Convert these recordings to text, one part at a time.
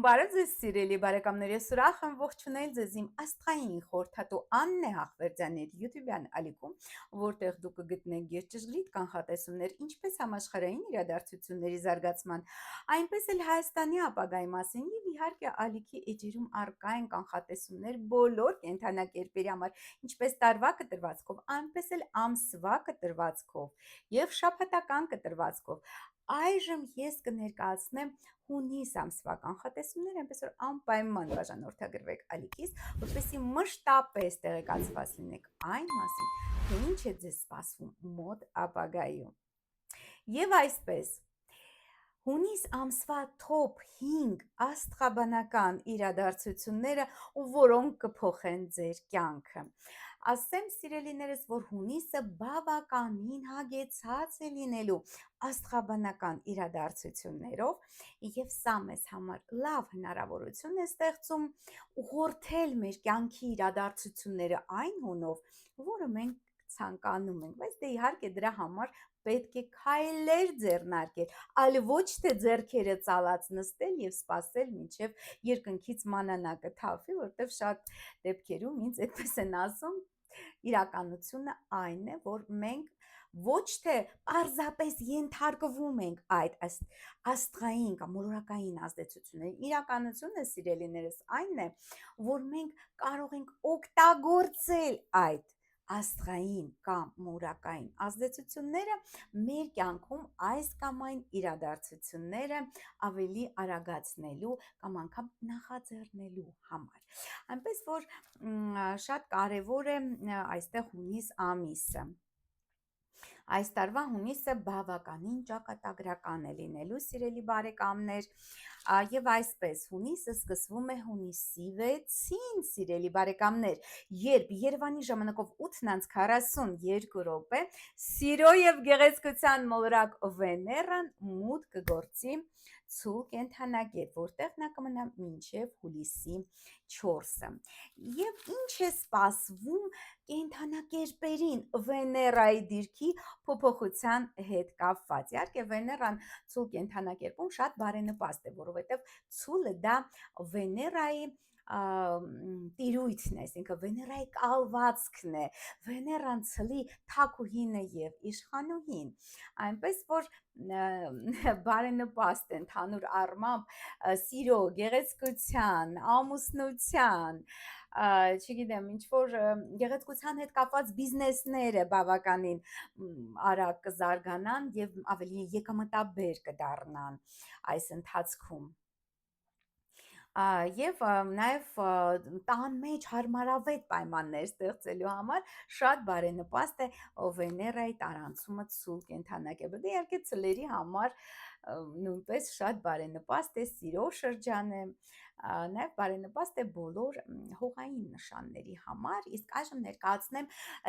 Բարև ձեզ սիրելի բարեկամներ, ես ուրախ եմ ողջունել ձեզ իմ աստղային խորհրդատու Աննե Հախվերդյանի YouTube-յան ալիքում, որտեղ դուք կգտնեք գերճշգրիտ կանխատեսումներ ինչպես համաշխարհային իրադարձությունների զարգացման, այնպես էլ Հայաստանի ապագայի մասին եւ իհարկե ալիքի էջերում առկա են կանխատեսումներ բոլոր կենդանակերպերի համար, ինչպես տարվա կտրվածքով, այնպես էլ ամսվա կտրվածքով եւ շաբաթական կտրվածքով։ Այժմ ես կներկայացնեմ հունիս ամսվա կանխատեսումներ, այնպես որ անպայման բաժանորդագրվեք ալիքից, որպեսզի մշտապես տեղեկացված լինեք այն մասին, թե ինչ է ձեզ սպասվում մոտ ապագայում։ Եվ այսպես, հունիս ամսվա top 5 աստղաբանական իրադարձությունները, որոնք կփոխեն ձեր կյանքը։ Ասեմ սիրելիներս, որ հունիսը բավականին հագեցած է լինելու աստղաբանական իրադարձություններով, եւ սա մեզ համար լավ հնարավորություն է ստեղծում ուղղորդել մեր կյանքի իրադարձությունները այն հունով, որը մենք ցանկանում ենք, բայց դե իհարկե դրա համար պետք է քայլեր ձեռնարկել, այլ ոչ թե ձեռքերը ծալած նստել եւ սպասել մինչեւ երկնքից մանանակը թափի, որտեվ շատ դեպքերում ինձ այդպես են ասում, իրականությունը այն է, որ մենք ոչ թե պարզապես ենթարկվում ենք այդ աստղային կամ մոլորակային ազդեցություններին, իրականությունը սիրելիներս այն է, որ մենք կարող ենք օգտագործել այդ աստղային կամ մոլորակային ազդեցությունները մեր կյանքում այս կամ այն իրադարձությունները ավելի արագացնելու կամ անգամ նախաձեռնելու համար։ Այնպես որ շատ կարևոր է այստեղ հունիս ամիսը։ Այս տարվա հունիսը բավականին ճակատագրական է լինելու, սիրելի բարեկամներ, եւ այսպես հունիսը սկսվում է հունիսի 6-ին, սիրելի բարեկամներ, երբ Երևանի ժամանակով 8:42 րոպե սիրո եւ գեղեցկության մոլորակ Վեներան մուտք կգործի ցուլ կենդանակերպ, որտեղ նա կմնա մինչև հուլիսի 4-ը։ Եվ ինչ է սպասվում կենդանակերպերին Վեներայի դիրքի փոփոխության հետ կապված։ Իհարկե Վեներան ցուլ կենդանակերպում շատ բարենպաստ է, որովհետև ցուլը դա Վեներայի տիրույթն է, այսինքն Վեներայի կալվածքն է, Վեներան ցլի թակուհին է եւ իշխանուհին, այնպես որ բարենպաստ է ընդհանուր առմամբ սիրո, գեղեցկության, ամուսնության, չգիտեմ, ինչ որ գեղեցկության հետ կապված բիզնեսները բավականին արագ կզարգանան եւ ավելի եկամտաբեր կդառնան այս ընթացքում։ Եվ նաև տան մեջ հարմարավետ պայմաններ ստեղծելու համար շատ բարենպաստ է Վեներայի տարանցումը ցուլ կենդանակերպ։ Դե իհարկե ցլերի համար նույնպես շատ բարենպաստ է, սիրո շրջան է, նաև բարենպաստ է բոլոր հողային նշանների համար։ Իսկ այժմ ներկայացնեմ,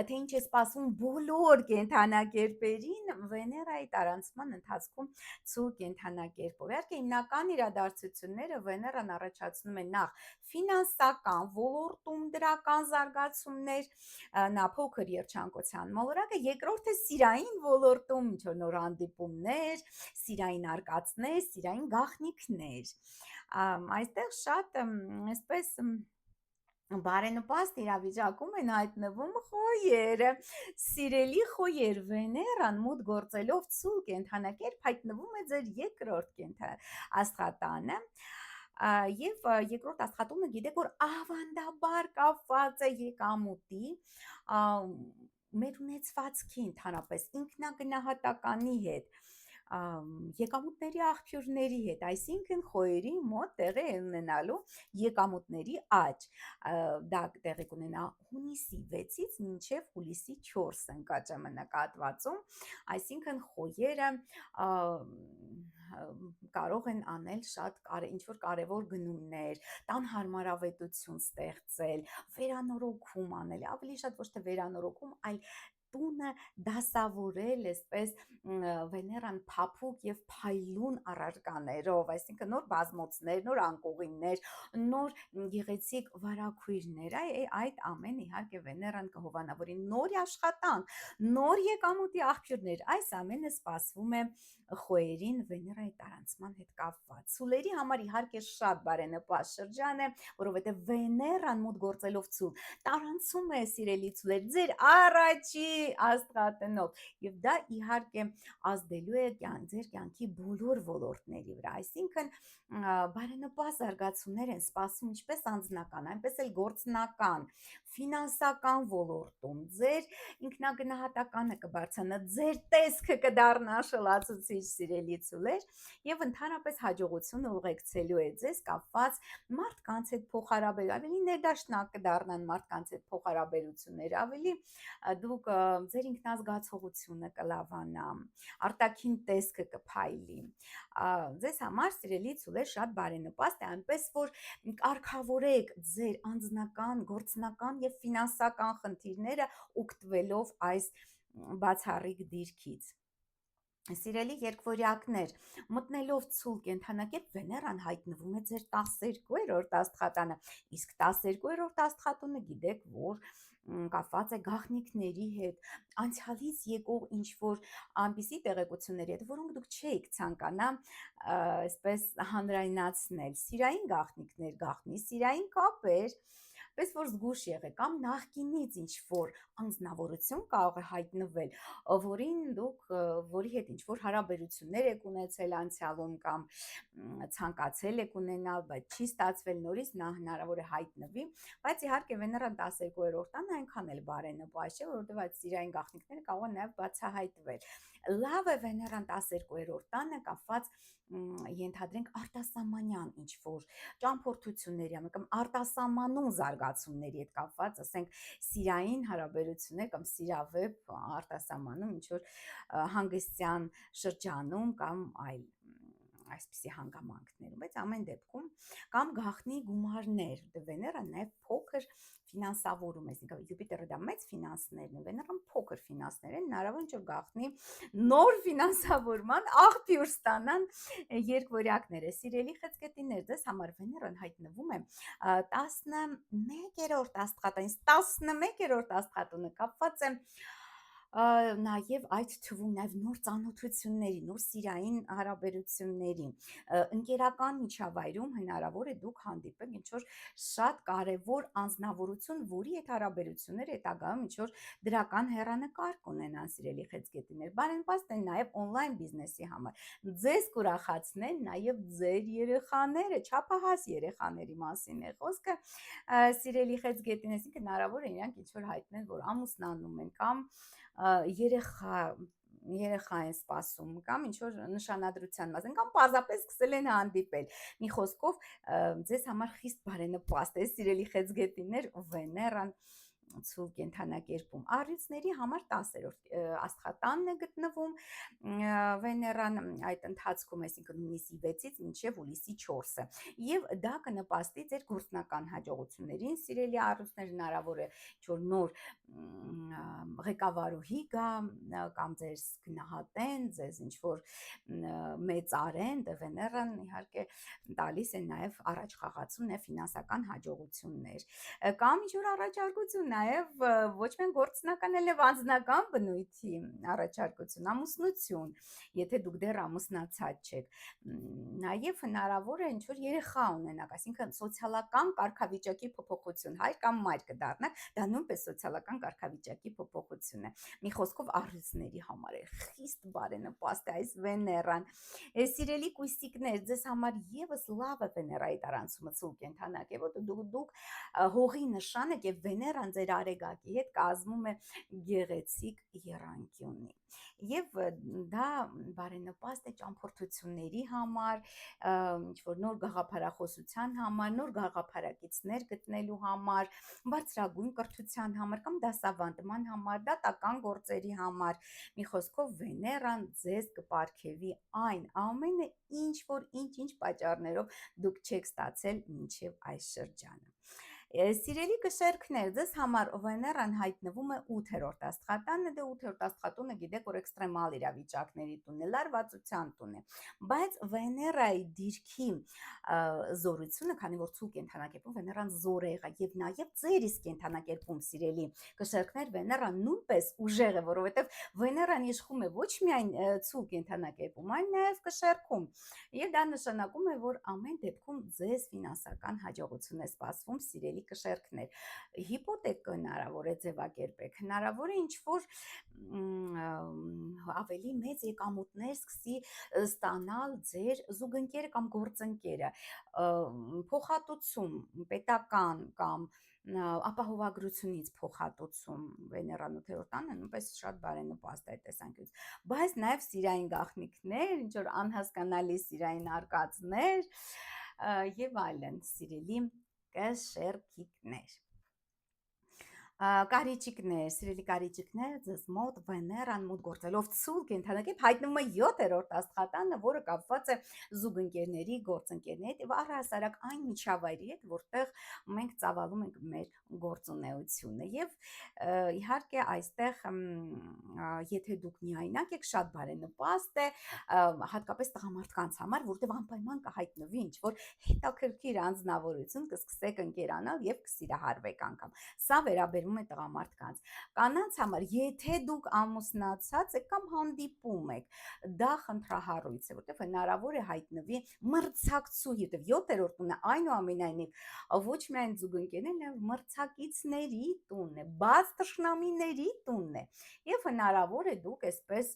թե ինչ է սպասվում բոլոր կենդանակերպերին Վեներայի տարանցման ընթացքում ցուլ կենդանակերպով։ Իհարկե հիմնական իրադարձությունները Վեներան առաջացնում է նախ ֆինանսական ոլորտում դրական զարգացումներ, նա փոքր երջանկության մոլորակը, երկրորդը սիրային ոլորտում ինչ որ նոր հանդիպումներ, սիրային արկածներ, սիրային գաղտնիքներ։ Այստեղ շատ այսպես բարենպաստ իրավիճակում են հայտնվում խոյերը, սիրելի խոյեր, Վեներան մուտք գործելով ցուլ կենդանակերպ հայտնվում է ձեր երկրորդ աստղատանը, եւ երկրորդ աստղատունը գիտեք, որ ավանդաբար կապված է եկամուտի, մեր ունեցվածքի ընդհանրապես ինքնագնահատականի հետ, եկամուտների աղբյուրների հետ, այսինքն խոյերի մոտ տեղի է ունենալու եկամուտների աճ, դա տեղի կունենա հունիսի 6-ից մինչև հուլիսի 4 ժամանակահատվածում, այսինքն խոյերը կարող են անել շատ ինչ-որ կարևոր գնումներ, տան հարմարավետություն ստեղծել, վերանորոգում անել, ավելի շատ ոչ թե վերանորոգում, այլ տունը դասավորել այսպես Վեներան փափուկ եւ փայլուն առարկաներով, այսինքն նոր բազմոցներ, նոր անկողիններ, նոր գեղեցիկ վարագույրներ, այդ ամեն իհարկե Վեներան կհովանավորի նոր աշխատանք, նոր եկամուտի աղբյուրներ, այս ամենը սպասվում է խոյերին Վեներայի տարանցման հետ կապված։ Ցուլերի համար իհարկե շատ բարենպաստ շրջան է, որովհետև Վեներան մոտ գործելով ցուլ տարանցում է սիրելի ցուլեր ձեր առաջի աստղատնով եւ դա իհարկե ազդելու է ձեր կյանքի բոլոր ոլորտների վրա, այսինքն բարենպաստ զարգացումներ են սպասում ինչպես անձնական, այնպես էլ գործնական, ֆինանսական ոլորտում, ձեր ինքնագնահատականը կբարձրանա, ձեր տեսքը կդառնա շլացուցիչ սիրելի ցուլեր եւ ընդհանրապես հաջողությունը ուղեկցելու է ձեզ կապված մարդկանց հետ փոխհարաբերություն, ավելի ներդաշնակ կդառնան մարդկանց հետ փոխհարաբերությունները, ավելի դուք ձեր ինքնազգացողությունը կլավանա, արտաքին տեսքը կփայլի, ձեզ համար սիրելի ցուլեր շատ բարենպաստ է, այնպես որ կարգավորեք ձեր անձնական, գործնական եւ ֆինանսական խնդիրները օգտվելով այս բացառիկ դիրքից։ Սիրելի երկվորյակներ, մտնելով ցուլ կենդանակերպ Վեներան հայտնվում է ձեր 12-րդ աստղատանը, իսկ 12-րդ աստղատունը գիտեք, որ կապված է գաղտնիքների հետ, անցյալից եկող ինչ-որ այնպիսի տեղեկությունների հետ, որոնք դուք չէիք ցանկանա այսպես հանրայնացնել, սիրային գաղտնիքներ, գաղտնի սիրային կապեր, պես որ զգուշ եղեք, կամ նախկինից ինչ-որ անձնավորություն կարող է հայտնվել, որի հետ ինչ-որ հարաբերություններ եք ունեցել անցյալում կամ ցանկացել եք ունենալ, բայց չի ստացվել, նորից նա հնարավոր է հայտնվի, բայց իհարկե Վեներան 12-րդ տանը այնքան էլ բարենպաստ չէ, որովհետև այդ սիրային գաղտնիքները կարող են նաև բացահայտվել։ Լավ է Վեներան 12-րդ տանը կապված ենթադրենք արտասահմանյան ինչ-որ ճամփորդությունների կամ արտասահմանում զարգացումների հետ կապված, ասենք սիրային հարաբերություններ կամ սիրավեպ արտասահմանում ինչ-որ հանգստյան շրջանում կամ այլ այսպիսի հանգամանքներում, բայց ամեն դեպքում կամ գաղտնի գումարներ, Վեներան նաև փոքր ֆինանսավորում է, այսինքն Յուպիտերը դա մեծ ֆինանսներն են, Վեներան փոքր ֆինանսներ են, հնարավոր ինչ որ գաղտնի նոր ֆինանսավորման աղբյուր ստանան երկվորյակները, սիրելի խեցգետիններ, ձեզ համար Վեներան հայտնվում է 11-րդ աստղատանից, 11-րդ աստղատունը կապված է նաև այդ թվում նաև նոր ծանոթությունների, նոր սիրային հարաբերությունների, ընկերական միջավայրում հնարավոր է դուք հանդիպեք ինչ-որ շատ կարևոր անձնավորություն, որի հետ հարաբերությունները հետագայում ինչ-որ դրական հեռանկար կունենան սիրելի խեցգետիներ, բարենպաստ են նաև օնլայն բիզնեսի համար, ձեզ կուրախացնեն նաև ձեր երեխաները, չափահաս երեխաների մասին է խոսքը, սիրելի խեցգետիներ, այսինքն հնարավոր է իրանք ինչ-որ հայտնեն, որ ամուսնանում են կամ երեխա են սպասում կամ ինչ-որ նշանադրության մասին կամ պարզապես սկսել են հանդիպել, մի խոսքով ձեզ համար խիստ բարենպաստ է սիրելի խեցգետիներ Վեներան ցուլ կենդանակերպում, առյուծների համար 10-րդ աստղատանն է գտնվում Վեներան այդ ընթացքում, այսինքն հունիսի 6-ից մինչև հուլիսի 4-ը եւ դա կնպաստի ձեր գործնական հաջողություններին, սիրելի առյուծներ, հնարավոր է ինչ-որ նոր ղեկավարուհի գա կամ ձեզ գնահատեն, ձեզ ինչ-որ մեծարեն, Վեներան իհարկե տալիս է նաև առաջ խաղացում նաև ֆինանսական հաջողություններ կամ ինչ-որ առաջարկություն նաև ոչ միայն գործնական, այլև անձնական բնույթի առաջարկություն, ամուսնություն, եթե դուք դեռ ամուսնացած չեք, նաև հնարավոր է ինչ-որ երեխա ունենաք, այսինքն սոցիալական կարգավիճակի փոփոխություն, հայր կամ մայր կդառնաք, դա նույնպես սոցիալական կարգավիճակի փոփոխություն է, մի խոսքով առյուծների համար է խիստ բարենպաստ է այս Վեներան, սիրելի կույսիկներ, ձեզ համար եւս լավ է Վեներայի տարանցումը ցուլ կենդանակերպ, որտեղ դուք հողի նշան եք եւ Վեներան ձեր արեգակի հետ կազմում է գեղեցիկ եռանկյունի եւ դա բարենպաստ է ճամփորդությունների համար, ինչ-որ նոր գաղափարախոսության համար, նոր գաղափարակիցներ գտնելու համար, բարձրագույն կրթության համար կամ դասավանդման համար, դատական գործերի համար, մի խոսքով Վեներան ձեզ կպարգևի այն ամենը, ինչ պատճառներով դուք չեք ստացել մինչև այս շրջանը։ Սիրելի կշերքներ, ձեզ համար Վեներան հայտնվում է 8-րդ աստղատանը, դե 8-րդ աստղատունը գիտեք, որ էքստրեմալ իրավիճակների տունն է, լարվածության տուն է, բայց Վեներայի դիրքի զորությունը, քանի որ ցու կենթանակերպում Վեներան զորեղ է եւ նաեւ ձեր իսկ կենթանակերպում սիրելի կշերքներ, Վեներան նույնպես ուժեղ է, որովհետեւ Վեներան իշխում է ոչ միայն ցու կենթանակերպում, այլ նաեւ կշերքում, եւ դա նշանակում է, որ ամեն դեպքում ձեզ ֆինանսական հաջողություն է սպասվում, սիրելի կշերքներ, հիպոթեկ հնարավոր է ձևակերպեք, հնարավոր է ինչ-որ ավելի մեծ եկամուտներ սկսի ստանալ ձեր զուգընկերը կամ գործընկերը, փոխհատուցում, պետական կամ ապահովագրությունից փոխհատուցում Վեներան 8-րդ տանը նույնպես շատ բարենպաստ է տեսանկյունից, բայց նաև սիրային գաղտնիքներ, ինչ որ անհասկանալի սիրային արկածներ եւ այլն, սիրելի կշերքիկներ։ Կարիճիկներ, սիրելի կարիճիկներ, ձեզ մոտ Վեներան մոտ գործելով ցուլ կենթանակերպ հայտնվում է 7-րդ աստղատանը, որը կապված է զուգընկերների, գործընկերների հետ եւ առհասարակ այն միջավայրի հետ, որտեղ մենք ծավալում ենք մեր գործունեությունը եւ իհարկե այստեղ եթե դուք միայնակ եք, շատ բարենպաստ է, հատկապես տղամարդկանց համար, որտեղ անպայման կհայտնվի ինչ որ հետաքրքիր անձնավորություն, կսկսեք ընկերանալ եւ կսիրահարվեք անգամ։ Սա վերաբերում է տղամարդկանց։ Կանանց համար, եթե դուք ամուսնացած եք կամ հանդիպում եք, դա խնդրահարույց է, որտեղ հնարավոր է հայտնվի մրցակցուհի, որտեղ 7-րդ տունը այնուամենայնիվ ոչ միայն զուգընկերներն, այլ մրցակիցների տունն է, բաց թշնամիների տունն է։ Եվ հնարավոր է դուք այսպես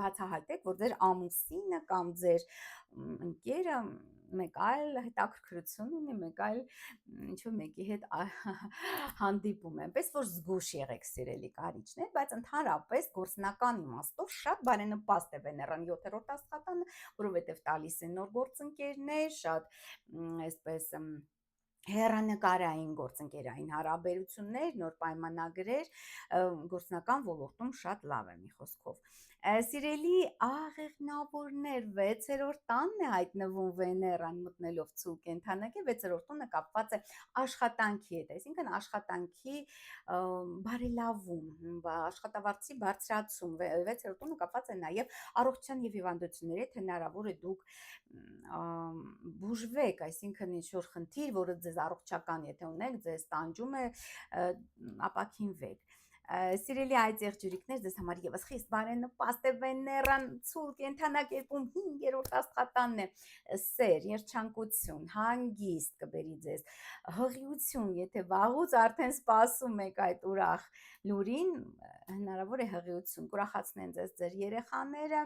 բացահայտեք, որ ձեր ամուսինը կամ ձեր ընկերը մեկ այլ հետաքրքրություն ունի, մեկ այլ ինչ-որ մեկի հետ հանդիպում է, այնպես որ զգուշ եղեք սիրելի կարիճներ, բայց ընդհանրապես գործնական իմաստով շատ բարենպաստ է Վեներան 7-րդ աստղատանը, որովհետև տալիս է նոր գործընկերներ, շատ այսպես հեռանկարային գործընկերային հարաբերություններ, նոր պայմանագրեր, գործնական ոլորտում շատ լավ է մի խոսքով։ Սիրելի աղեղնավորներ, 6-րդ տանն է հայտնվում Վեներան մտնելով ցու կենթանակի, 6-րդ տունը կապված է աշխատանքի հետ, այսինքն աշխատանքի բարելավում, աշխատավարձի բարձրացում, 6-րդ տունը կապված է նաև առողջության եւ հիվանդությունների հետ, հնարավոր է դուք բուժվեք, այսինքն ինչ-որ խնդիր, որը ձեզ առողջական եթե ունեք, ձեզ տանջում է, ապաքինվեք։ Սիրելի այդ եղջյուրիկներ, ձեզ համար եւս խիստ բարենպաստ է Վեներան ցուլ կենթանակերպում 5-րդ աստղատանն է, սեր, երջանկություն, հանգիստ կբերի ձեզ, հղիություն, եթե վաղուց արդեն սպասում եք այդ ուրախ լուրին, հնարավոր է հղիություն, կուրախացնեն ձեզ ձեր երեխաները,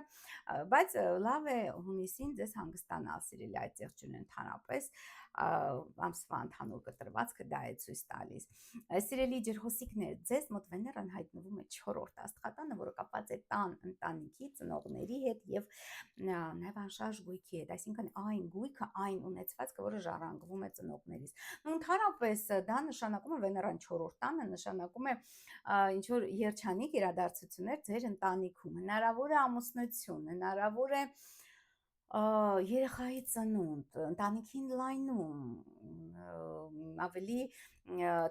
բայց լավ է հունիսին ձեզ հանգստանալ, սիրելի այդ եղջյուրն ընդհանրապես ամսվա ընդհանուր կտրվածքը դա է ցույց տալիս։ Սիրելի ջրհոսիկներ, ձեզ մոտ Վեներան հայտնվում է 4-րդ աստղատանը, որը կապված է տան ընտանիքի ծնողների հետ եւ նաեւ անշարժ գույքի հետ, այսինքն այն գույքը, այն ունեցվածքը, որը ժառանգվում է ծնողներից։ Ընդհանրապես դա նշանակում է Վեներան 4-րդ տանը, նշանակում է ինչ որ երջանիկ իրադարձություններ ձեր ընտանիքում, հնարավոր է ամուսնություն, հնարավոր է երեխայի ծնունդ, ընտանիքին լայնում, ավելի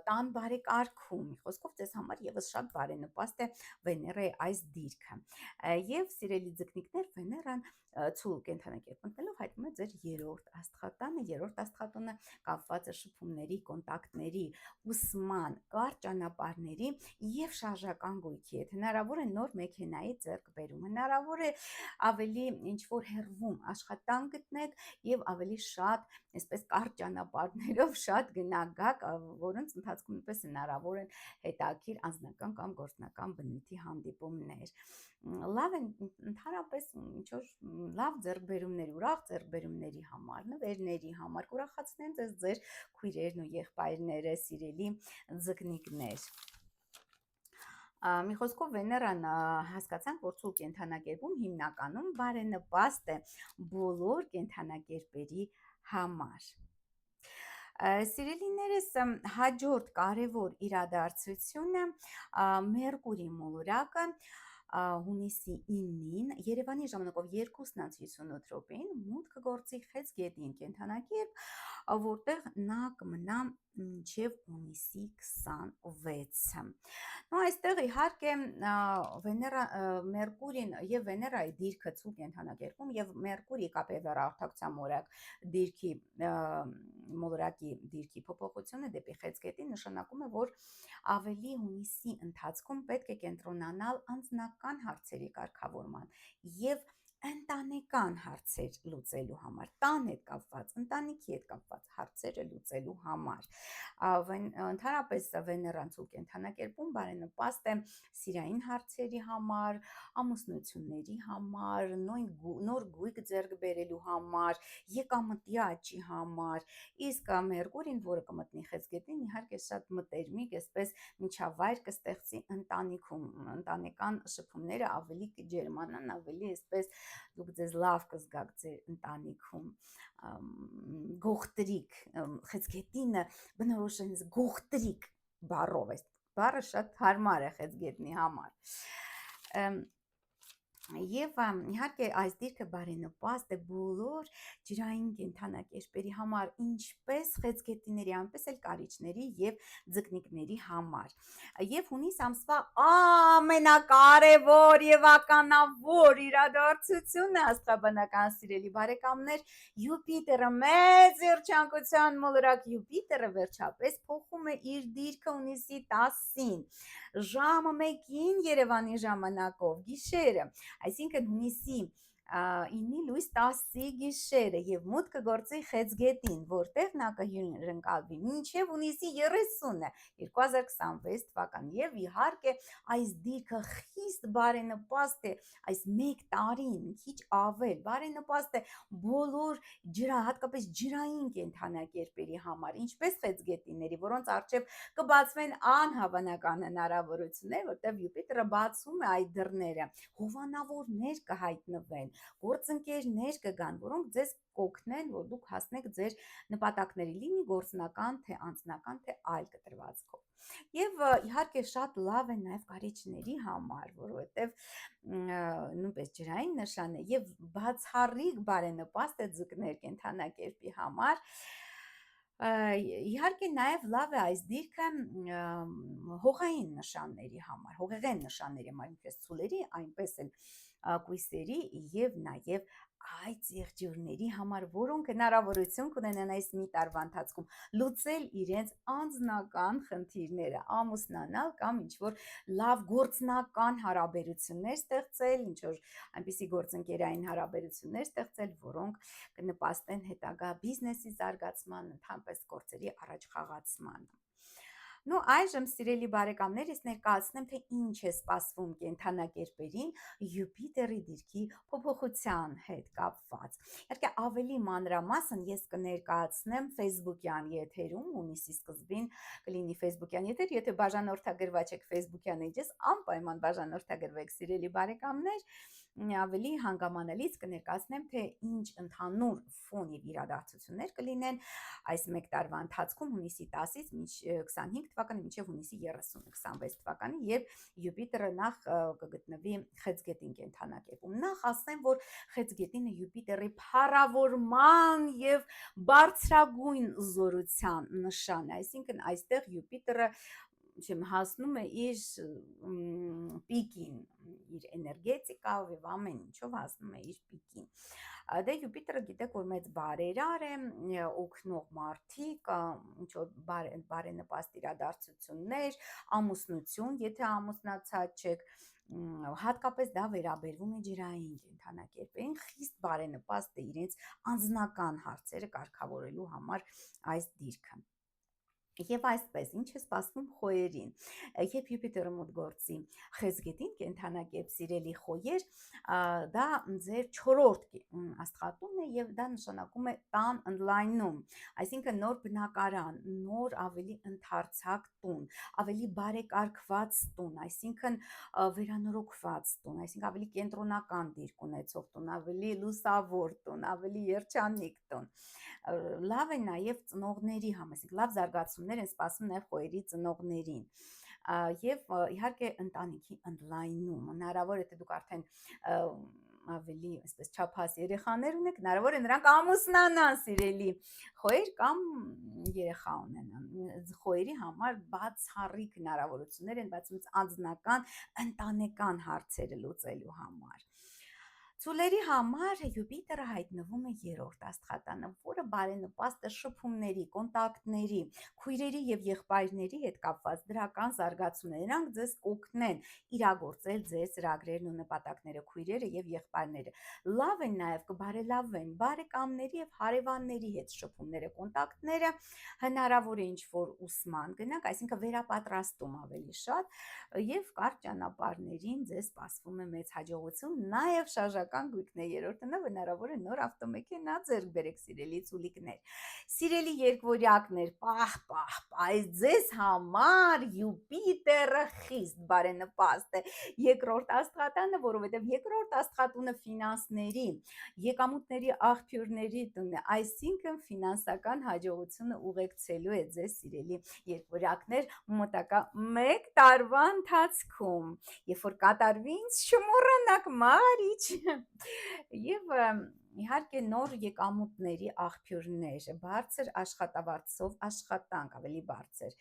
տան բարեկարգում, խոսքով ձեզ համար եւս շատ բարենպաստ է Վեներայի այս դիրքը։ Եվ սիրելի ձկնիկներ, Վեներան ցուլ կենթանակերպ մտնելով հայտնվում է ձեր 3-րդ աստղատանը, 3-րդ աստղատունը կապված է շփումների, կոնտակտների, ուսման, կարճ ճանապարհների եւ շարժական գույքի հետ։ Հնարավոր է նոր մեքենայի ձեռքբերում, հնարավոր է ավելի ինչ որ հեռվում աշխատանք գտնեք եւ ավելի շատ այսպես կարճ ճանապարհներով շատ գնագակ, որոնց ընթացքում նույնպես հնարավոր են հետաքրքիր անձնական կամ գործնական բնույթի հանդիպումներ։ Լավ են ընդհանրապես ինչ որ լավ ձեռքբերումներ, ուրախ ձեռքբերումների համար, նվերների համար, կուրախացնեն ձեզ ձեր քույրերն ու եղբայրները, սիրելի ձկնիկներ։ Մի խոսքով Վեներան հասկացանք, որ ցուլ կենթանակերպում հիմնականում բարենպաստ է բոլոր կենթանակերպերի համար։ Սիրելիներս, հաջորդ կարևոր իրադարձությունը Մերկուրի մոլորակը հունիսի 9-ին Երևանի ժամանակով 2:58 րոպեին մուտք կգործի Խեցգետին կենդանակերպ, որտեղ նա կմնա մինչև հունիսի 26-ը։ Նո այստեղ իհարկե Մերկուրին եւ Վեներայի դիրքը ցու կենդանակերպում եւ Մերկուրի կապեվերարտակցության մորակ դիրքի մոլորակի դիրքի փոփոխությունը դեպի Խեցգետի նշանակում է, որ ավելի հունիսի ընթացքում պետք է կենտրոնանալ անձնական հարցերի կարգավորման եւ ընտանեկան հարցեր լուծելու համար, տան հետ կապված, ընտանիքի հետ կապված հարցերը լուծելու համար։ Ընդհանրապես Վեներան ցու կենդանակերպում բարենպաստ է սիրային հարցերի համար, ամուսնությունների համար, նոր գույք ձեռք բերելու համար, եկամտի աճի համար, իսկ Մերկուրին, որը կմտնի Խեցգետին, իհարկե շատ մտերմիկ, այսպես միջավայր կստեղծի ընտանիքում, ընտանեկան շփումները ավելի կջերմանան, ավելի այսպես դուք ձեզ լավ կզգաք ձեր ընտանիքում, գողտրիկ, Խեցգետինը բնորոշ է գողտրիկ բառով, այս բառը շատ հարմար է Խեցգետնի համար։ Եվ իհարկե այս դիրքը բարենպաստ է բոլոր ջրային կենդանակերպերի համար, ինչպես խեցգետիների, այնպես էլ կարիճների եւ ձկնիկների համար։ Եվ հունիս ամսվա ամենակարևոր եւ ականավոր իրադարձությունը, աստղաբանական սիրելի բարեկամներ, Յուպիտերը, մեծ երջանկության մոլորակ Յուպիտերը վերջապես փոխում է իր դիրքը հունիսի 10-ին, ժամը 1-ին Երևանի ժամանակով գիշերը, այսինքն հունիսի 9-ի լույս 10-ի գիշերը եւ մուտքը գործի Խեցգետին, որտեղ նա կհյուրընկալվի մինչեւ հունիսի 30-ը 2026 թվական եւ իհարկե այս դիրքը խիստ բարենպաստ է այս 1 տարին, քիչ ավել բարենպաստ է բոլոր հատկապես ջրային կենդանակերպերի համար, ինչպես Խեցգետիների, որոնց առջև կբացվեն անհավանական հնարավորություններ, որտեղ Յուպիտերը բացում է այդ դռները, հովանավորներ կհայտնվեն, գործընկերներ կգան, որոնք ձեզ կօգնեն, որ դուք հասնեք ձեր նպատակների, լինի գործնական, թե անձնական, թե այլ կտրվածքով։ Եվ իհարկե շատ լավ է նաև կարիճների համար, որովհետև նույնպես ջրային նշան է եւ բացառիկ բարենպաստ է ձկներ կենդանակերպի համար։ Իհարկե նաև լավ է այս դիրքը հողային նշանների համար, հողեղեն նշանների համար, ինչպես ցուլերի, այնպես էլ կույսերի եւ նաև այդ եղջյուրների համար, որոնք հնարավորություն կունենան այս մի տարվա ընթացքում լուծել իրենց անձնական խնդիրները, ամուսնանալ կամ ինչ-որ լավ գործնական հարաբերություններ ստեղծել, ինչ-որ այնպիսի գործընկերային հարաբերություններ ստեղծել, որոնք կնպաստեն հետագա բիզնեսի զարգացման, ընդհանրապես գործերի առաջ խաղացմանը։ Նո այժմ սիրելի բարեկամներ, ես ներկայացնեմ, թե ինչ է սպասվում կենդանակերպերին Յուպիտերի դիրքի փոփոխության հետ կապված։ Իհարկե ավելի մանրամասն ես կներկայացնեմ Facebook-յան եթերում, հունիսի սկզբին կլինի Facebook-յան եթեր, եթե բաժանորդագրված եք Facebook-յան էջս, անպայման բաժանորդագրվեք սիրելի բարեկամներ, ավելի հանգամանալից կներկայացնեմ, թե ինչ ընդհանուր ֆոն եւ իրադարձություններ կլինեն այս 1 տարվա ընթացքում հունիսի 10-ից 25 թվականի մինչև հունիսի 30-ը 26 թվականի, երբ Յուպիտերը նախ կգտնվի Խեցգետին կենդանակերպում։ Նախ ասեմ, որ Խեցգետինը Յուպիտերի փառավորման եւ բարձրագույն զորության նշան է, այսինքն այստեղ Յուպիտերը հասնում է իր պիկին, իր էներգետիկայով եւ ամեն ինչով հասնում է իր պիկին։ Դե Յուպիտերը գիտեք, որ մեծ բարերար է, օգնող մարդիկ, ինչ-որ բարենպաստ իրադարձություններ, ամուսնություն, եթե ամուսնացած չեք, հատկապես դա վերաբերվում է ջրային կենդանակերպերին, խիստ բարենպաստ է իրենց անձնական հարցերը կարգավորելու համար այս դիրքը։ Եվ այսպես, ինչ է սպասվում խոյերին, երբ Յուպիտերը մոտ գործի Խեցգետին կենդանակերպ սիրելի խոյեր, դա ձեր 4-րդ աստղատունն է եւ դա նշանակում է տան ընդլայնում, այսինքն նոր բնակարան, նոր ավելի ընդարձակ տուն, ավելի բարեկարգված տուն, այսինքն վերանորոգված տուն, այսինքն ավելի կենտրոնական դիրք ունեցող տուն, ավելի լուսավոր տուն, ավելի երջանիկ տուն։ Լավ է նաև ծնողների համար, այսինքն լավ զարգացումներ են սպասում նաև խոյերի ծնողներին։ Եվ իհարկե ընտանիքի ընդլայնում, հնարավոր է թե դուք արդեն ավելի այսպես չափած երեխաներ ունեք, հնարավոր է նրանք ամուսնանան, սիրելի խոհեր, կամ երեխա ունենան։ Խոհերի համար բացառիկ հնարավորություններ են բացում անձնական ընտանեկան հարցերը լուծելու համար։ Ծուլերի համար Յուպիտերը հայտնվում է երրորդ աստղատանը, որը բարենպաստ է շփումների, կոնտակտների, քույրերի եւ եղբայրների հետ կապված դրական զարգացումներ։ Նրանք ձեզ կօգնեն իրագործել ձեր ծրագրերն ու նպատակները, քույրերը եւ եղբայրները։ Լավ են նաեւ կբարելավեն բարեկամների եւ հարևանների հետ շփումները, կոնտակտները, հնարավոր է ինչ-որ ուսման գնանք, այսինքն վերապատրաստում ավելի շատ, եւ կարճ ճանապարհներին ձեզ սպասվում է մեծ հաջողություն, նաեւ շարժական գույքն է երրորդը, հնարավոր է նոր ավտոմեքենա ձեռք բերեք, սիրելի ծուլիկներ։ Սիրելի երկվորյակներ, պահ, այս ձեզ համար Յուպիտերը խիստ բարենպաստ է, երկրորդ աստղատանը, որովհետև երկրորդ աստղատունը ֆինանսների, եկամուտների աղբյուրների տունն է, այսինքն ֆինանսական հաջողությունը ուղեկցելու է ձեզ, սիրելի երկվորյակներ, մոտակա 1 տարվա ընթացքում, երբ որ կատարվի ինձ չմոռանաք մարիչ, եւ իհարկե նոր եկամուտների աղբյուրներ, բարձր աշխատավարձով աշխատանք, ավելի բարձր,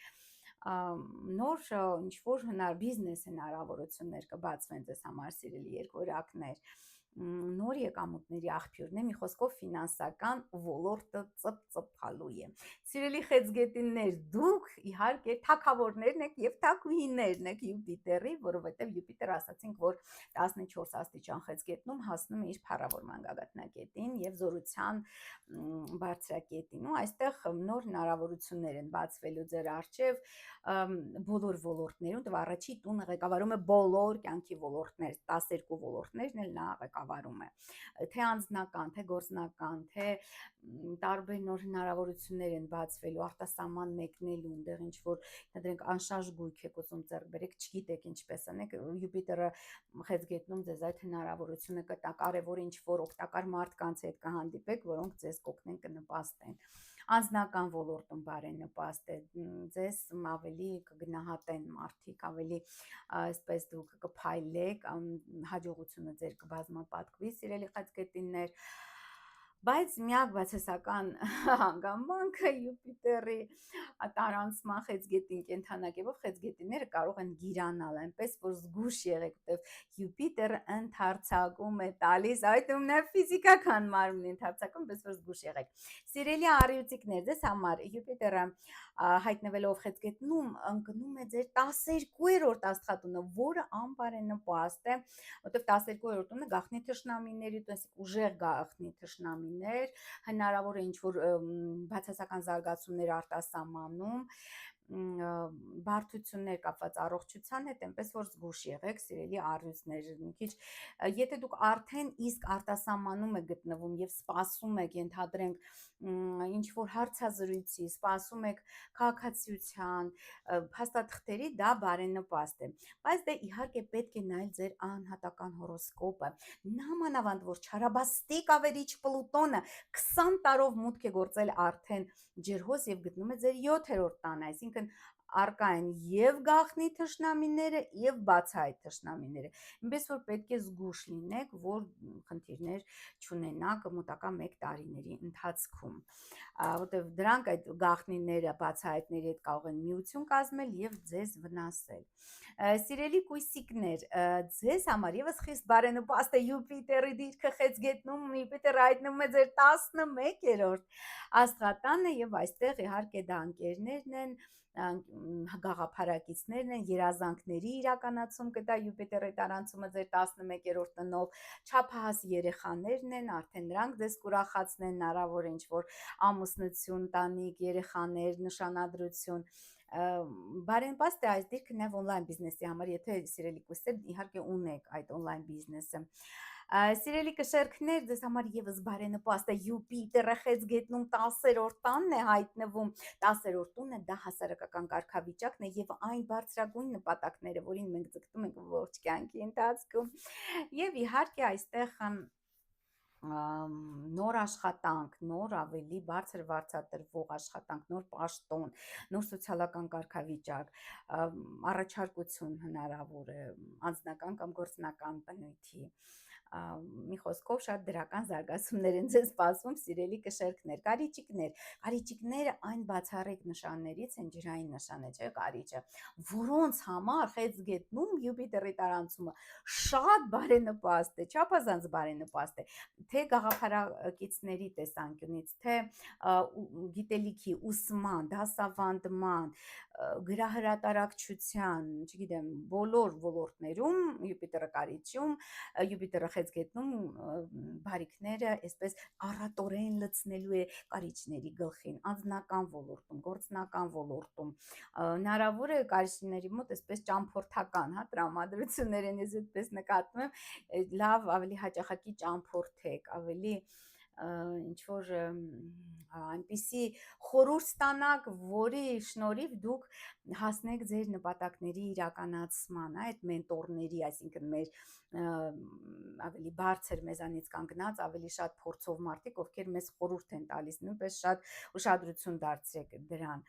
նոր ինչ-որ բիզնես հնարավորություններ կբացվեն ձեզ համար, սիրելի երկվորյակներ, նոր եկամուտների աղբյուրն է, մի խոսքով ֆինանսական ոլորտը ծպծփալու է։ Սիրելի խեցգետիններ, դուք իհարկե թագավորներն եք եւ թագուհիներն եք Յուպիտերի, որովհետեւ Յուպիտերը ասացինք, որ 14 աստիճան խեցգետնում հասնում է իր փառավոր մանգաղատնակետին եւ զորության բարձրակետին, ու այստեղ նոր հնարավորություններ են բացվելու ձեր առջև բոլոր ոլորտներում, դու առաջի տունը ղեկավարում է բոլոր կյանքի ոլորտներ, 12 ոլորտներն էլ նա ղեկավարում է, թե անձնական, թե գործնական, թե տարբեր նոր հնարավորություններ են բացվելու, արտասահման մեկնելու, այնտեղ ինչ որ դրանք անշարժ գույք եք ուզում ձեռք բերեք, չգիտեք ինչպես անեք, Յուպիտերը խեցգետնում ձեզ այդ հնարավորությունը կտա, կարևոր ինչ որ օգտակար մարդկանց հետ կհանդիպեք, որոնք ձեզ կօգնեն, կնպաստեն։ Անձնական ոլորտում բարենպաստ է, ձեզ ավելի կգնահատեն մարդիկ, ավելի այսպես դուք կփայլեք, հաջողությունը ձեր կբազմապատկվի, սիրելի խեցգետիններ, բայց միակ բացասական հանգամանքը Յուպիտերի տարանցման խեցգետին կենթանակերով խեցգետինները կարող են գիրանալ, այնպես որ զգուշ եղեք, որտեղ Յուպիտերը ընդարձակում է տալիս, այդ ումն է ֆիզիկական մարմնի ընդարձակում, այնպես որ զգուշ եղեք։ Սիրելի առյուծիկներ, ձեզ համար Յուպիտերը հայտնվելով խեցգետնում ընկնում է ձեր 12-րդ աստղատունը, որը անբարենպաստ է, որտեղ 12-րդ տունը գաղտնի թշնամիների տուն, ուժեղ գաղտնի թշնամիներ, հնարավոր է ինչ-որ բացասական զարգացումներ արտասահմանում, բարդություններ կապված առողջության հետ, այնպես որ զգուշ եղեք, սիրելի առյուծներ, մի քիչ, եթե դուք արդեն իսկ արտասահմանում եք գտնվում եւ սպասում եք, ենթադրենք, ինչ որ հարցազրույցի, սպասում եք քաղաքացիության, փաստաթղթերի, դա բարենպաստ է, բայց դե իհարկե պետք է նայել ձեր անհատական հորոսկոպը, նամանավանդ որ չարաբաստիկ ավերիչ Պլուտոնը 20 տարով մուտք է գործել արդեն ջրհոս եւ գտնում է ձեր 7-րդ տանը, այսինքն արկա են եւ գաղտնի թշնամիները եւ բացահայտ թշնամիները, այնպես որ պետք է զգուշ լինեք, որ խնդիրներ չունենաք մոտակա 1 տարիների ընթացքում, որտեղ դրանք այդ գաղտնիները բացահայտների հետ կարող են միություն կազմել եւ ձեզ վնասել։ Սիրելի կույսիկներ, ձեզ համար եւս խիստ բարենպաստ է Յուպիտերի դիրքը խեցգետնում, Յուպիտերը հայտնվում է ձեր 11-րդ աստղատանը եւ այստեղ իհարկե դա ընկերներն են, գաղափարակիցներն են, երազանքների իրականացում կտա Յուպիտերի տարանցումը ձեր 11-րդ տնով, չափահաս երեխաներն են, արդեն նրանք ձեզ կուրախացնեն, հնարավոր է ինչ-որ ամուսնություն, տանիք, երեխաներ, նշանադրություն, բարենպաստ է այս դիրքը նաև օնլայն բիզնեսի համար, եթե սիրելի կույսեր իհարկե ունեք այդ օնլայն բիզնեսը։ Սիրելի կշերքներ, ձեզ համար եւս բարենպաստ է Յուպիտերը խեցգետնում 10-րդ տանն է հայտնվում, 10-րդ տունը դա հասարակական կարգավիճակն է եւ այն բարձրագույն նպատակները, որին մենք ձգտում ենք ողջ կյանքի ընթացքում, եւ իհարկե այստեղ նոր աշխատանք, նոր ավելի բարձր վարձատրվող աշխատանք, նոր պաշտոն, նոր սոցիալական կարգավիճակ, առաջարկություն հնարավոր է անձնական կամ գործնական բնույթի, մի խոսքով շատ դրական զարգացումներ են ձեզ սպասում, սիրելի կշերքներ, կարիճիկները այն բացառիկ նշաններից են, ջրային նշան է, չէ, կարիճը, որոնց համար խեցգետնում Յուպիտերի տարանցումը շատ բարենպաստ է, չափազանց բարենպաստ է, թե գաղափարակիցների տեսանկյունից, թե գիտելիքի, ուսման, դասավանդման, գրահրատարակչության, չգիտեմ, բոլոր ոլորտներում Յուպիտերը կարիճում, Յուպիտերը խեցգետնում բարիքները այսպես առատորեն լցնելու է կարիճների գլխին, անձնական ոլորտում, գործնական ոլորտում, հնարավոր է կարիճների մոտ այսպես ճամփորդական, հա, տրամադրություններ են, ես այդպես նկատում եմ, լավ, ավելի հաճախակի ճամփորդեք, ավելի ինչ որ այնպիսի խորհուրդ ստանաք, որի շնորհիվ դուք հասնեք ձեր նպատակների իրականացման, այդ մենտորների, այսինքն մեր ավելի բարձր մեզանից կանգնած, ավելի շատ փորձով մարդիկ, ովքեր մեզ խորհուրդ են տալիս, նույնպես շատ ուշադրություն դարձրեք դրան,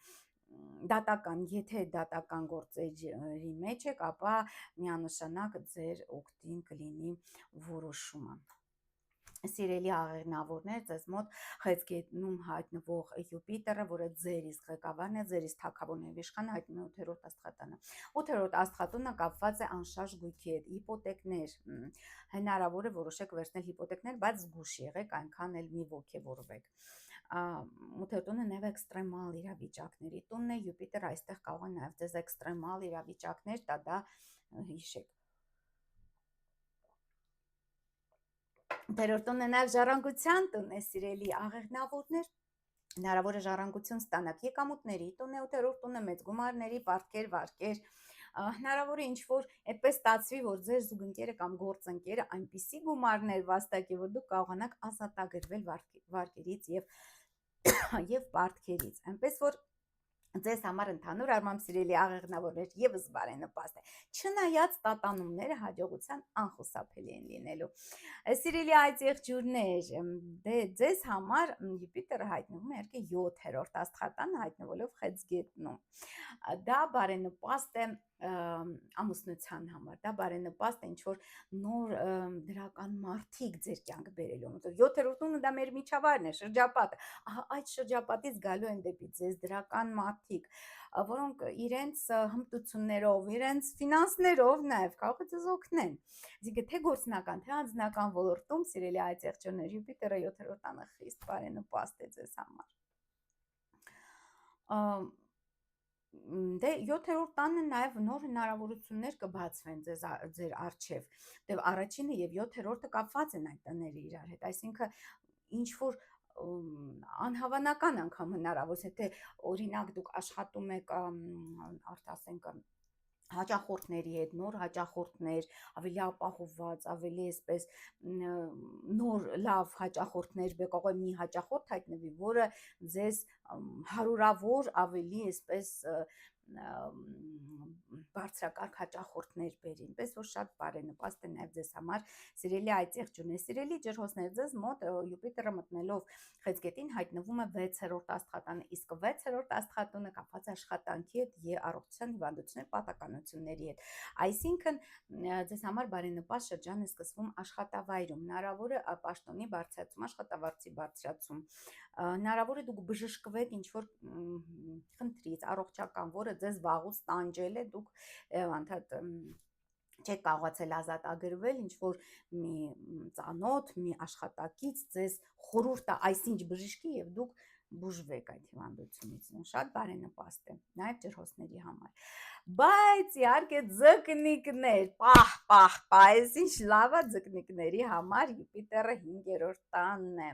դատական, եթե դատական գործերի մեջ եք, ապա միանշանակ ձեր օգտին կլինի որոշումը։ Սիրելի աղեղնավորներ, ձեզ մոտ խեցգետնում հայտնվող Յուպիտերը, որը ձեր իսկ ղեկավարն է, ձեր իսկ թագավորն եւ իշխանը, հայտնվում է 8-րդ աստղատանը։ 8-րդ աստղատունը կապված է անշարժ գույքի հետ, հիպոթեկներ, հնարավոր է որոշեք վերցնել հիպոթեկներ, բայց զգուշ եղեք, այնքան էլ մի ոգևորվեք։ 8-րդ տունը նաև էքստրեմալ իրավիճակների տունն է, Յուպիտերը այստեղ կարող է նաև ձեզ էքստրեմալ իրավիճակներ տա, դա հիշեք։ 8-րդ տունը նաև ժառանգության տուն է, սիրելի աղեղնավորներ, հնարավոր է ժառանգություն ստանաք, եկամուտների տուն է 8-րդ տունը, մեծ գումարների, պարտքեր, վարկեր, հնարավոր է ինչ-որ այդպես ստացվի, որ ձեր զուգընկերը կամ գործընկերը այնպիսի գումարներ վաստակի, որ դուք կարողանաք ազատագրվել վարկերից եւ պարտքերից, այնպես որ ձեզ համար ընդհանուր առմամբ, սիրելի աղեղնավորներ, եւս բարենպաստ է, չնայած տատանումները հաջողության անխուսափելի են լինելու։ Սիրելի այդ եղջյուրներ, դե ձեզ համար Յուպիտերը հայտնվում է իհարկե 7-րդ աստղատանը, հայտնվելով խեցգետնում, դա բարենպաստ է ամուսնության համար, դա բարենպաստ է ինչ-որ նոր դրական մարդիկ ձեր կյանք բերելու, 7-րդ տունը դա մեր միջավայրն է, շրջապատը, այդ շրջապատից գալու են դեպի ձեզ դրական մարդիկ, որոնք իրենց հմտություններով, իրենց ֆինանսներով նաև կարող է ձեզ օգնեն, այսինքն թե գործնական, թե անձնական ոլորտում, սիրելի այդ եղջյուրներ, Յուպիտերը 7-րդ տանը խիստ բարենպաստ է ձեզ համար։ Դե 7-րդ տանը նաև նոր հնարավորություններ կբացվեն ձեր առջև, դե առաջինը եւ 7-րդը կապված են այդ տները իրար հետ, այսինքն ինչ որ անհավանական անգամ հնարավոր, թե օրինակ դուք աշխատում եք արտասենք հաճախորդների հետ, նոր հաճախորդներ, ավելի ապահովված, ավելի այսպես նոր լավ հաճախորդներ, կարող է մի հաճախորդ հայտնվի, որը ձեզ հարյուրավոր ավելի այսպես բարձրակարգ հաճախորդներ բերի, այնպես որ շատ բարենպաստ է նաև ձեզ համար, սիրելի այդ եղջյուրներ, սիրելի ջրհոսներ, ձեզ մոտ Յուպիտերը մտնելով խեցգետին հայտնվում է 6-րդ աստղատանը, իսկ 6-րդ աստղատունը կապված է աշխատանքի հետ եւ առողջության հիվանդությունների պատականությունների հետ, այսինքն ձեզ համար բարենպաստ շրջան է սկսվում աշխատավայրում, հնարավոր է պաշտոնի բարձրացում, աշխատավարձի բարձրացում, հնարավոր է դուք բժշկվեք ինչ-որ խնդրից, առողջական, որը ձեզ վաղուց տանջել է, դուք անդադ չեք կարողացել ազատագրվել, ինչ-որ մի ծանոթ, մի աշխատակից ձեզ խորհուրդ տա այսինչ բժշկի եւ դուք բուժվեք այդ հիվանդությունից, շատ բարենպաստ է, նաև ջրհոսների համար, բայց իհարկե ձկնիկներ, պահ, այս ինչ լավ է ձկնիկների համար, Յուպիտերը 5-րդ տանն է,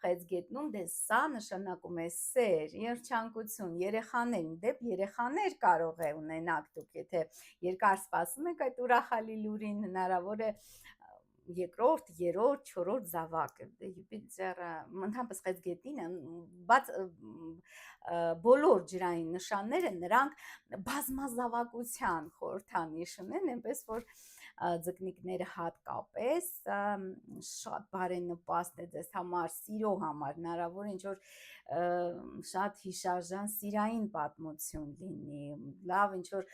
խեցգետնում, դե սա նշանակում է սեր, երջանկություն, երեխաներ, դեպ երեխաներ կարող է ունենաք դուք, եթե երկար սպասում եք այդ ուրախալի լուրին, հնարավոր է երկրորդ, երրորդ, չորրորդ զավակ, Յուպիտերը ընդհանրապես խեցգետինը, բաց բոլոր ջրային նշանները նրանք բազմազավակության խորհրդանիշ ունեն, այնպես որ ձկնիկները հատկապես շատ բարենպաստ է ձեզ համար, սիրո համար, հնարավոր է ինչ-որ շատ հիշարժան սիրային պատմություն լինի, լավ ինչ-որ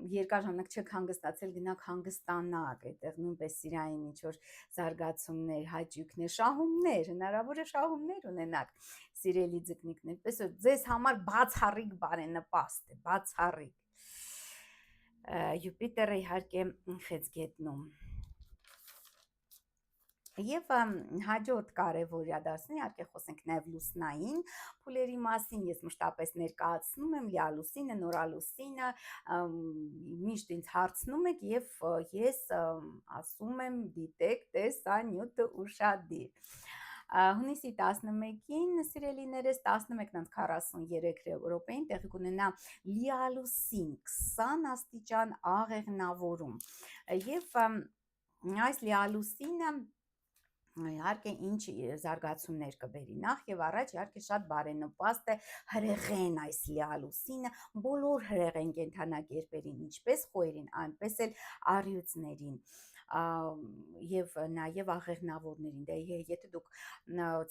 երկար ժամանակ չեք հանգստացել, գնաք հանգստանաք, այդտեղ նույնպես սիրային ինչ-որ զարգացումներ, հաճույքներ, շահումներ, հնարավոր է շահումներ ունենաք, սիրելի ձկնիկներ, պես որ ձեզ համար բացառիկ բարենպաստ է, բացառիկ։ Յուպիտերը իհարկե խեցգետնում։ Եվ հաջորդ կարևոր իրադարձություն, իհարկե խոսենք նաև լուսնային փուլերի մասին, ես մշտապես ներկայացնում եմ լիալուսինը, նորալուսինը, միշտ ինձ հարցնում եք եւ ես ասում եմ դիտեք, տես, սա նյութը ուշադիր։ Հունիսի 11-ին, սիրելիներս, 11:43 րոպեին տեղի կունենա լիալուսին 20 աստիճան աղեղնավորում եւ այս լիալուսինը իհարկե ինչ զարգացումներ կբերի, նախ եւ առաջ իհարկե շատ բարենպաստ է հրեղեն այս լիալուսինը բոլոր հրեղեն կենդանակերպերին, ինչպես խոյերին, այնպես էլ առյուծներին եւ նաեւ աղեղնավորներին, դե եթե դուք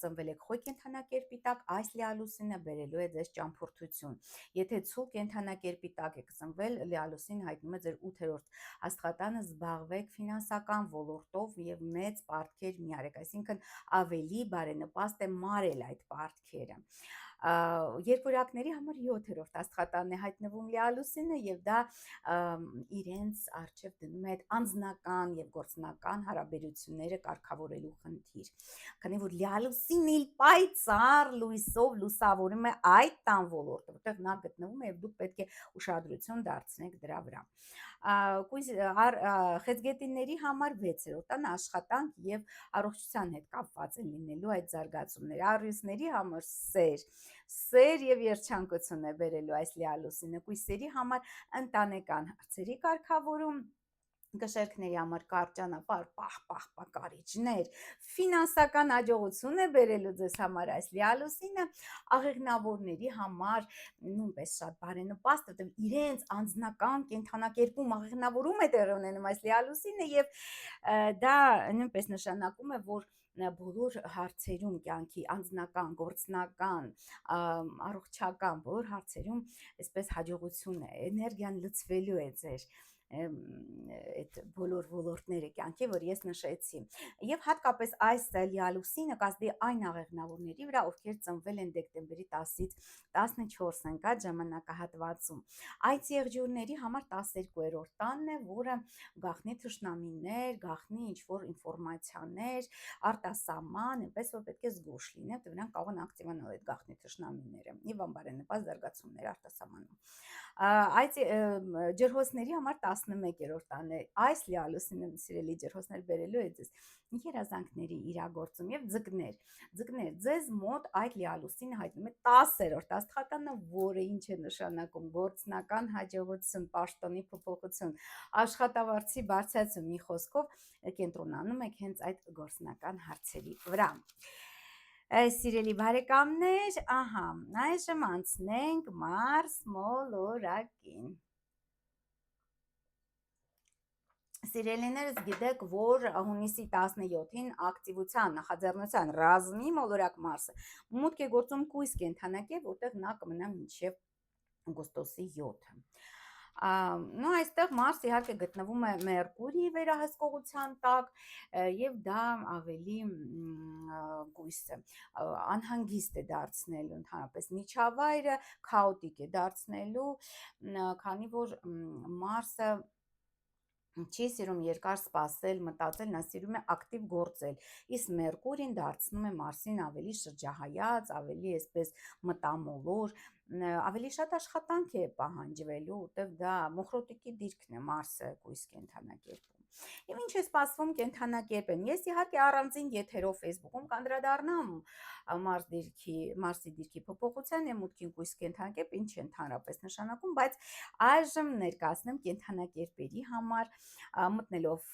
ծնվել եք խոյ կենդանակերպի տակ, այս լիալուսինը բերելու է ձեզ ճամփորդություն, եթե ցուլ կենդանակերպի տակ եք ծնվել, լիալուսին հայտնում է ձեր 8-րդ աստղատանը, զբաղվեք ֆինանսական ոլորտով եւ մեծ պարտքեր մի արեք, այսինքն ավելի բարենպաստ է մարել այդ պարտքերը։ Երկորյակների համար 7-րդ աստղատանն է հայտնվում լիալուսինը եւ դա իրենց արժեվ դնում է այդ անձնական եւ գործնական հարաբերությունները կարգավորելու խնդիր, քանի որ լիալուսինը իր պայծառ լույսով լուսավորում է այդ տան ոլորտը, որտեղ նա գտնվում է եւ դուք պետք է ուշադրություն դարձնեք դրա վրա։ Խեցգետինների համար 6-րդ աշխատանք եւ առողջության հետ կապված են լինելու այդ զարգացումները, առյուծների համար սեր եւ երջանկություն է բերելու այս լիալուսինը, կույսերի համար ընտանեկան հարցերի կարգավորում, կշերքների համար կարճանապար, պահպակարիչներ, ֆինանսական հաջողություն է բերելու ձեզ համար այս լիալուսինը, աղեղնավորների համար նույնպես շատ բարենպաստ, որտեղ իրենց անձնական կենդանակերպում աղեղնավորում է տեղի ունենում այս լիալուսինը եւ դա նույնպես նշանակում է, որ բոլոր հարցերում կյանքի անձնական, գործնական, առողջական բոլոր հարցերում այսպես հաջողություն է, էներգիան լցվելու է ձեր այդ բոլոր ոլորտները կյանքի, որ ես նշեցի, եւ հատկապես այս լիալուսինը կազդի այն աղեղնավորների վրա, ովքեր ծնվել են դեկտեմբերի 10-ից 14 ընկած ժամանակահատվածում, այդ եղջյուրների համար 12-րդ տանն է, որը գաղտնի թշնամիներ, գաղտնի ինչ-որ ինֆորմացիաներ, արտասահման, այնպես որ պետք է զգույշ լինել, դրանք կարող են ակտիվանալ այդ գաղտնի թշնամիները եւ անբարենպաստ զարգացումներ արտասահմանում։ Այդ ջրհոսների համար 11-րդ տանն է, այս լիալուսինը սիրելի ջրհոսներ բերելու է ձեզ երազանքների իրագործում եւ ձկներ, ձեզ մոտ այդ լիալուսինը հայտնում է 10-րդ աստղատանը, որը ինչ է նշանակում գործնական հաջողություն, պաշտոնի փոփոխություն, աշխատավարձի բարձրացում, մի խոսքով կենտրոնանում եք հենց այդ գործնական հարցերի վրա։ Սիրելի բարեկամներ, այժմ անցնենք Մարս մոլորակին։ Սիրելիներս, գիտեք, որ հունիսի 17-ին ակտիվության, նախաձեռնության ռազմի մոլորակ Մարսը մուտք է գործում կույս կենդանակերպ, որտեղ նա կմնա մինչև օգոստոսի 7-ը։ Այստեղ Մարս իհարկե գտնվում է Մերկուրիի վերահսկողության տակ եւ դա ավելի կույսը անհանգիստ է դարձնելու, ընդհանրապես միջավայրը քաոտիկ է դարձնելու, քանի որ Մարսը չի սիրում երկար սպասել, մտածել, նա սիրում է ակտիվ գործել, իսկ Մերկուրին դարձնում է Մարսին ավելի շրջահայաց, ավելի այսպես մտամոլոր, ավելի շատ աշխատանք է պահանջվելու, որտեղ դա մոխրոտիկի դիրքն է Մարսը կույս կենդանակերպում։ Եվ ինչ է սպասվում կենդանակերպեն։ Ես իհարկե առանձին եթերով Facebook-ում կանդրադառնամ Մարսի դիրքի փոփոխության եւ մուտքին կույս կենդանակերպ ինչ է ընդհանրապես նշանակում, բայց այժմ ներկայացնեմ կենդանակերպերի համար մտնելով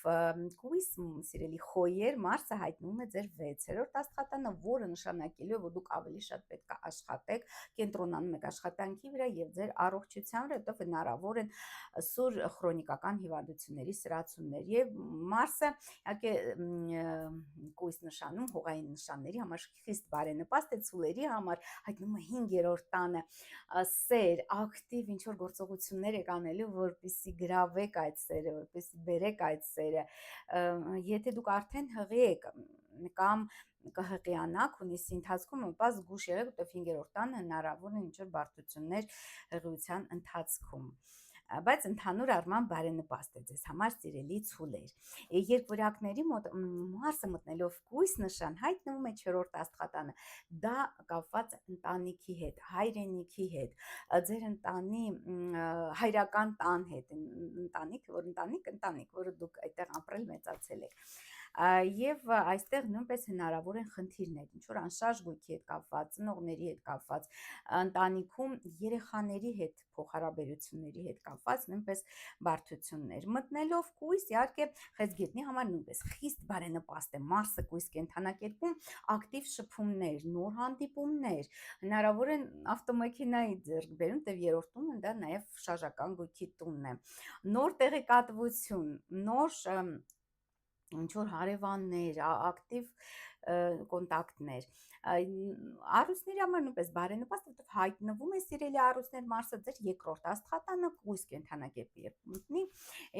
կույս, սիրելի խոյեր, Մարսը հայտնվում է ձեր 6-րդ աստղատանը, որը նշանակելու է, որ դուք ավելի շատ պետք է աշխատեք, կենտրոնանում եք աշխատանքի վրա եւ ձեր առողջության վրա, որտեղ հնարավոր են սուր քրոնիկական հիվանդությունների սրացումներ, բարդություններ եւ Մարսը իհարկե կույս նշանում հողային նշանների համար խիստ բարենպաստ է ցուլերի համար, հայտնվում է 5-րդ տանը սեր, ակտիվ ինչ որ գործողություններ եք անելու, որպեսզի գրավեք այդ սերը, որպեսզի բերեք այդ սերը, եթե դուք արդեն հղի եք կամ կհղիանաք հունիսի ընթացքում, ապա զգուշ եղեք, որտեղ 5-րդ տանը հնարավոր են ինչ որ բարդություններ հղիության ընթացքում, բայց ընդհանուր առմամբ բարենպաստ է ձեզ համար սիրելի ցուլեր։ Երկվորյակների մոտ Մարսը մտնելով կույս նշան հայտնվում է 4-րդ աստղատանը, դա կապված ընտանիքի հետ, հայրենիքի հետ, ձեր հայրական տան հետ, ընտանիք, որը դուք այդտեղ ապրել մեծացել եք, եւ այստեղ նույնպես հնարավոր են խնդիրներ, ինչ որ անշարժ գույքի հետ կապված, ծնողների հետ կապված, ընտանիքում երեխաների հետ փոխհարաբերությունների հետ կապված նույնպես բարդություններ։ Մտնելով կույս, իհարկե խեցգետնի համար նույնպես խիստ բարենպաստ է Մարսը կույս կենդանակերպում, ակտիվ շփումներ, նոր հանդիպումներ, հնարավոր են ավտոմեքենայի ձեռք բերում, դեռ 3-րդ տունը դա նաև շարժական գույքի տունն է, նոր տեղեկատվություն, նոր ինչ որ հարևաններ, ակտիվ կոնտակտներ, առուստների համար նույնպես բարենպաստ, որտեղ հայտնվում է սիրելի առուստներ Մարսը ձեր 2-րդ աստղատանը կույս կենդանակերպի երբ մտնի,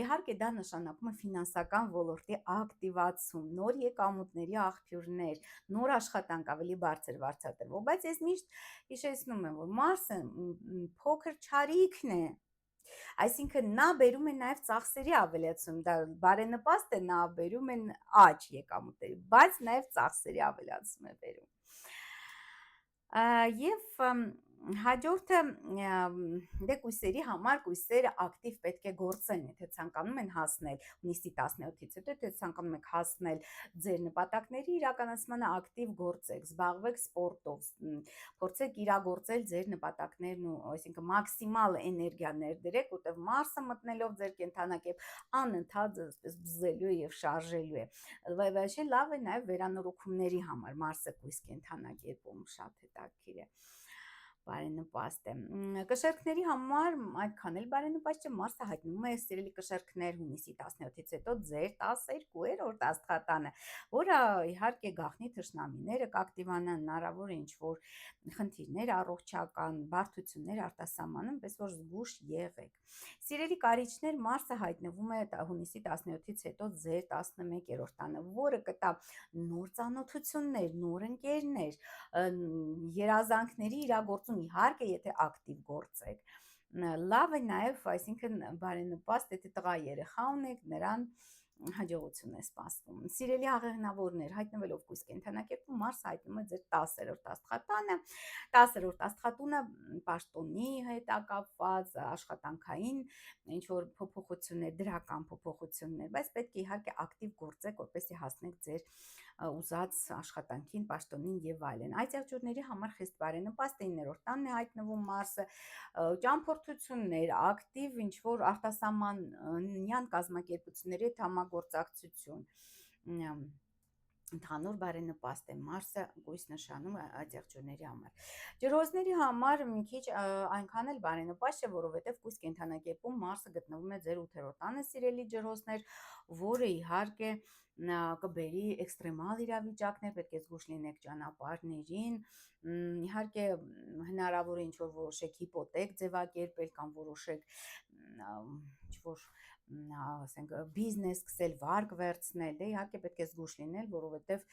իհարկե դա նշանակում է ֆինանսական ոլորտի ակտիվացում, նոր եկամուտների աղբյուրներ, նոր աշխատանք ավելի բարձր վարձատրվող, բայց ես միշտ հիշեցնում եմ, որ Մարսը փոքր չարիքն է, այսինքն նա բերում է նաև ծախսերի ավելացում, դա բարենպաստ է, նա բերում է աճ եկամուտների, բայց նաև ծախսերի ավելացում է բերում։ Եվ հաջորդը դե կույսերի համար կույսերը ակտիվ պետք է գործեն, եթե ցանկանում են հասնել հունիսի 17-ից հետո, եթե ցանկանում եք հասնել ձեր նպատակների իրականացմանը, ակտիվ գործեք, զբաղվեք սպորտով, փորձեք իրագործել ձեր նպատակներն ու այսինքն մաքսիմալ էներգիա ներդրեք, որտեղ Մարսը մտնելով ձեր կենդանակերպ անընդհատ այսպես բզելու է եւ շարժելու է։ Վայ լավ է նաև վերանորոգումների համար Մարսը կույս կենդանակերպում շատ հետաքրքիր է, բարենպաստ է։ Կշեռքների համար այդքան էլ բարենպաստ չէ, Մարսը հայտնվում է սիրելի կշեռքներ հունիսի 17-ից հետո ձեր 12-րդ աստղատանը, որը իհարկե գաղտնի թշնամիները կակտիվանան, հնարավոր է ինչ-որ խնդիրներ առողջական, բարդություններ արտասահմանում, պես որ զգուշ եղեք։ Սիրելի կարիճներ, Մարսը հայտնվում է հունիսի 17-ից հետո ձեր 11-րդ տանը, որը կտա նոր ծանոթություններ, նոր ընկերներ, երազանքների իրագործում, իհարկե եթե ակտիվ գործեք, լավ է նաև, այսինքն բարենպաստ, եթե տղա երեխա ունեք, նրան հաջողություն է սպասվում։ Սիրելի աղեղնավորներ, հայտնվելով կույս կենդանակերպում Մարսը հայտնվում է ձեր 10-րդ աստղատանը, 10-րդ աստղատունը պաշտոնի հետ կապված, աշխատանքային ինչ որ փոփոխություններ, դրական փոփոխություններ, բայց պետք է իհարկե ակտիվ գործեք, որպեսզի հասնեք ձեր ուզած աշխատանքին, պաշտոնին եւ այլն։ Այդ եղջյուրների համար խիստ բարենպաստ է 9-րդ տանն է հայտնվում Մարսը, ճամփորդություններ, ակտիվ ինչ որ արտասահմանյան կազմակերպությունների հետ համագործակցություն, ընդհանուր բարենպաստ է Մարսը կույս նշանում այդ եղջյուրների համար։ Ջրհոզների համար մի քիչ այնքան էլ բարենպաստ չէ, որովհետև կույս կենդանակերպում Մարսը գտնվում է ձեր 8-րդ տանը, սիրելի ջրհոզներ, որը իհարկե կբերի էքստրեմալ իրավիճակներ, պետք է զգուշ լինեք ճանապարհներին, իհարկե հնարավոր է ինչ-որ որոշեք հիպոթեք ձևակերպել կամ որոշեք ինչ-որ ասենք բիզնես սկսել, վարկ վերցնել, դե իհարկե պետք է զգուշ լինել, որովհետև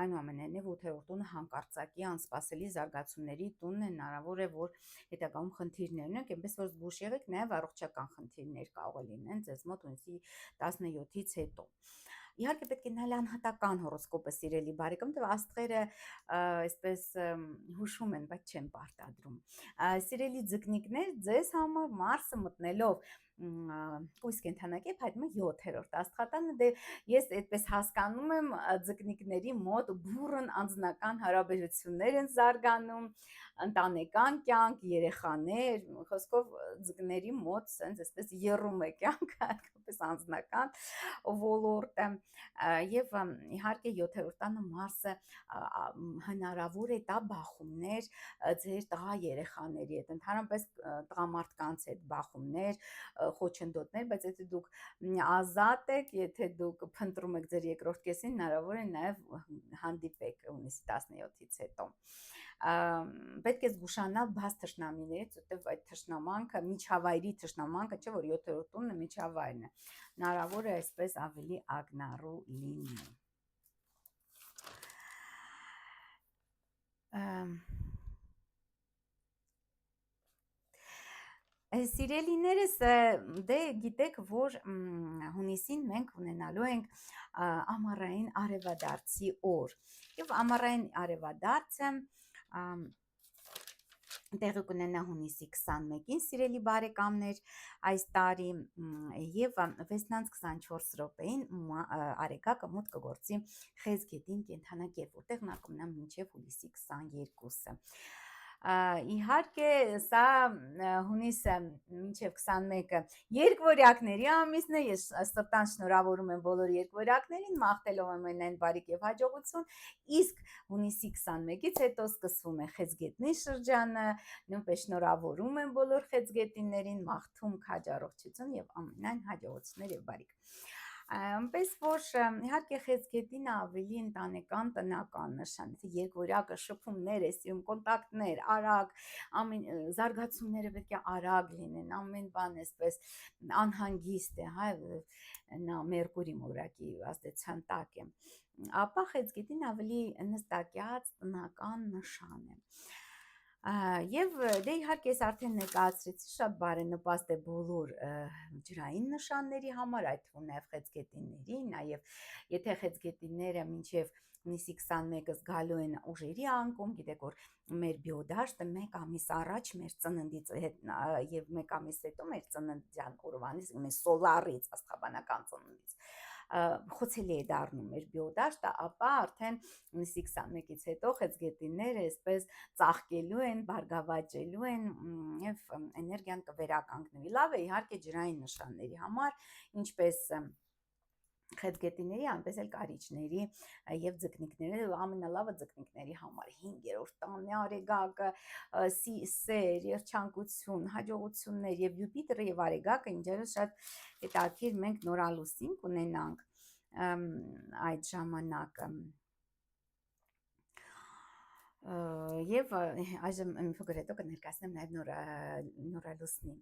այնուամենայնիվ 8-րդ տունը հանկարծակի անսպասելի զարգացումների տունն է, հնարավոր է, որ հետագայում խնդիրներ ունենք, այնպես որ զգուշ եղեք, նաև առողջական խնդիրներ կարող է լինեն ձեզ մոտ հունիսի 17-ից հետո։ Իհարկե պետք է նայել անհատական հորոսկոպը, սիրելի բարեկամ, դե աստղերը այսպես հուշում են, բայց չեն պարտադրում։ Սիրելի ձկնիկներ, ձեզ համար Մարսը մտնելով կույս կենդանակերպ հայտնվում է 7-րդ աստղատանը, դե ես այդպես հասկանում եմ ձկնիկների մոտ բուռն անձնական հարաբերություններ են զարգանում, ընտանեկան կյանք, երեխաներ, խոսքով ձկների մոտ սենց այսպես եռում է կյանքը, հատկապես անձնական ոլորտը, եւ իհարկե 7-րդ տանը Մարսը հնարավոր է տա բախումներ ձեր տղա երեխաների հետ, ընդհանրապես տղամարդկանց հետ բախումներ, խոչընդոտներ, բայց եթե դուք ազատ եք, եթե դուք փնտրում եք ձեր երկրորդ կեսին, հնարավոր է նաև հանդիպեք հունիսի 17-ից հետո։ Պետք է զգուշանալ բաց թշնամիներից, որտեղ այդ թշնամանքը, միջավայրի թշնամանքը, չէ՞ որ 7-րդ տունը միջավայրն է, հնարավոր է այսպես ավելի ակնառու լինի։ Սիրելիներս, դե գիտեք, որ հունիսին մենք ունենալու ենք ամառային արևադարձի օր, և ամառային արևադարձը տեղի կունենա հունիսի 21-ին, սիրելի բարեկամներ, այս տարի, և 6:24 րոպեին Արեգակը մոտ կգործի Խեցգետին կենդանակերպ, որտեղ նա կմնա մինչև հուլիսի 22-ը։ Իհարկե, սա հունիսը մինչև 21-ը երկվորյակների ամիսն է, ես սրտան շնորհավորում եմ բոլոր երկվորյակներին, մաղթելով եմ այնային բարիք և հաջողություն, իսկ հունիսի 21-ից հետո սկսվում է Խեցգետնի շրջանը, նույնպես շնորհավորում եմ բոլոր խեցգետիներին, մաղթում քաջառողջություն և ամենայն հաջողություններ և բարիք։ Այնպես որ իհարկե Խեցգետինը ավելի ընտանեկան տնական նշան, երկվորյակը շփումներ է սիրում, կոնտակտներ, արագ, զարգացումները պետք է արագ լինեն, ամեն բան այսպես անհանգիստ է, հա, նա Մերկուրի մորակի ազդեցության տակ է, ապա Խեցգետին ավելի նստակյաց տնական նշան է։ Եվ դե իհարկե ես արդեն ներկայացրեցի, շատ բարենպաստ է բոլոր ջրային նշանների համար, այդ թվում նաև խեցգետինների, նաև եթե խեցգետինները մինչև հունիսի 21-ը զգալու են ուժերի անկում, գիտեք որ մեր բիոդաշտը մեկ ամիս առաջ մեր ծննդից և մեկ ամիս հետո մեր ծննդյան օրվանից, մեր սոլարից, աստղաբանական ծննդից խոցելի է դառնում մեր բիոդաշտը, ապա արդեն հունիսի 21-ից հետո խեցգետինները այսպես ծաղկելու են, բարգավաճելու են և էներգիան կվերականգնվի։ Լավ է իհարկե ջրային նշանների համար, ինչպես խեցգետիների, այնպես էլ կարիճների և ձկնիկների, ամենալավը ձկնիկների համար 5-րդ տան Արեգակը, սեր, երջանկություն, հաջողություններ և Յուպիտերը և Արեգակը ինչերս շատ հետաքրքիր, մենք նորալուսին կունենանք այդ ժամանակ, և այժմ մի փոքր հետո կներկայացնեմ նաև նորալուսնի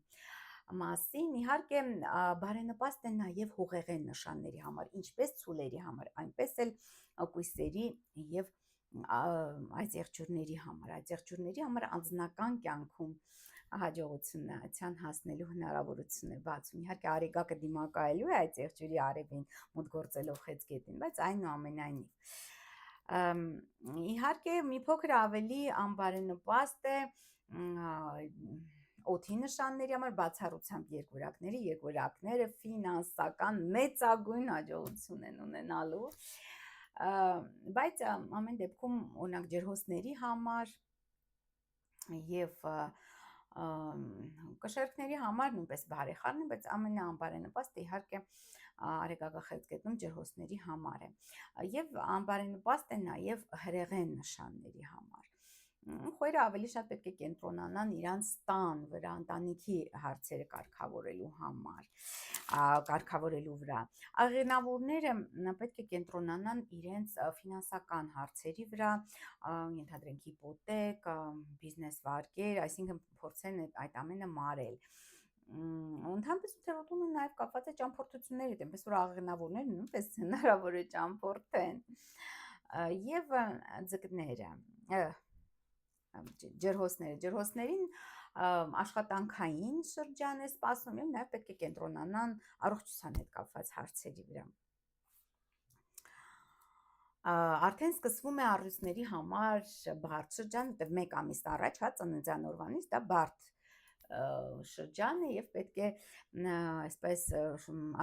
մասին, իհարկե բարենպաստ է նաև հողեղեն նշանների համար, ինչպես ցուլերի համար, այնպես էլ կույսերի և այծեղջյուրների համար, այծեղջյուրների համար անձնական կյանքում հաջողությունության հասնելու հնարավորություն է բացում, իհարկե Արեգակը դիմակայելու է այծեղջյուրի արևին մոտ գործելով Խեցգետին, բայց այնուամենայնիվ, իհարկե մի փոքր ավելի անբարենպաստ է օդի նշանների համար, բացառությամբ երկվորյակները ֆինանսական մեծագույն հաջողություն են ունենալու, բայց ամեն դեպքում օրինակ ջրհոսների համար և կշեռքների համար նույնպես բարեխառն է, բայց ամենաանբարենպաստը իհարկե Արեգակը Խեցգետնում ջրհոսների համար է, և անբարենպաստ է նաև հրեղեն նշանների համար, խոյրը ավելի շատ պետք է կենտրոնանան իրանց տան վրա, ընտանիքի հարցերը կարգավորելու վրա, աղեղնավորները պետք է կենտրոնանան իրենց ֆինանսական հարցերի վրա, ենթադրենք հիպոթեք, բիզնես վարկեր, այսինքն փորձեն այդ ամենը մարել, ընդհանրապես ութերորդ տունը նաև կապված է ճամփորդությունների հետ, այնպես որ աղեղնավորները նույնպես հնարավոր է ճամփորդեն, և ձկները, ջրհոսներին աշխատանքային շրջան է սպասում և նաև պետք է կենտրոնանան առողջության հետ կապված հարցերի վրա։ Արդեն սկսվում է առյուծների համար բարդ շրջան, որտեղ մեկ ամիս առաջ, հա, ծննդյան օրվանից դա բարդ շրջան է և պետք է այսպես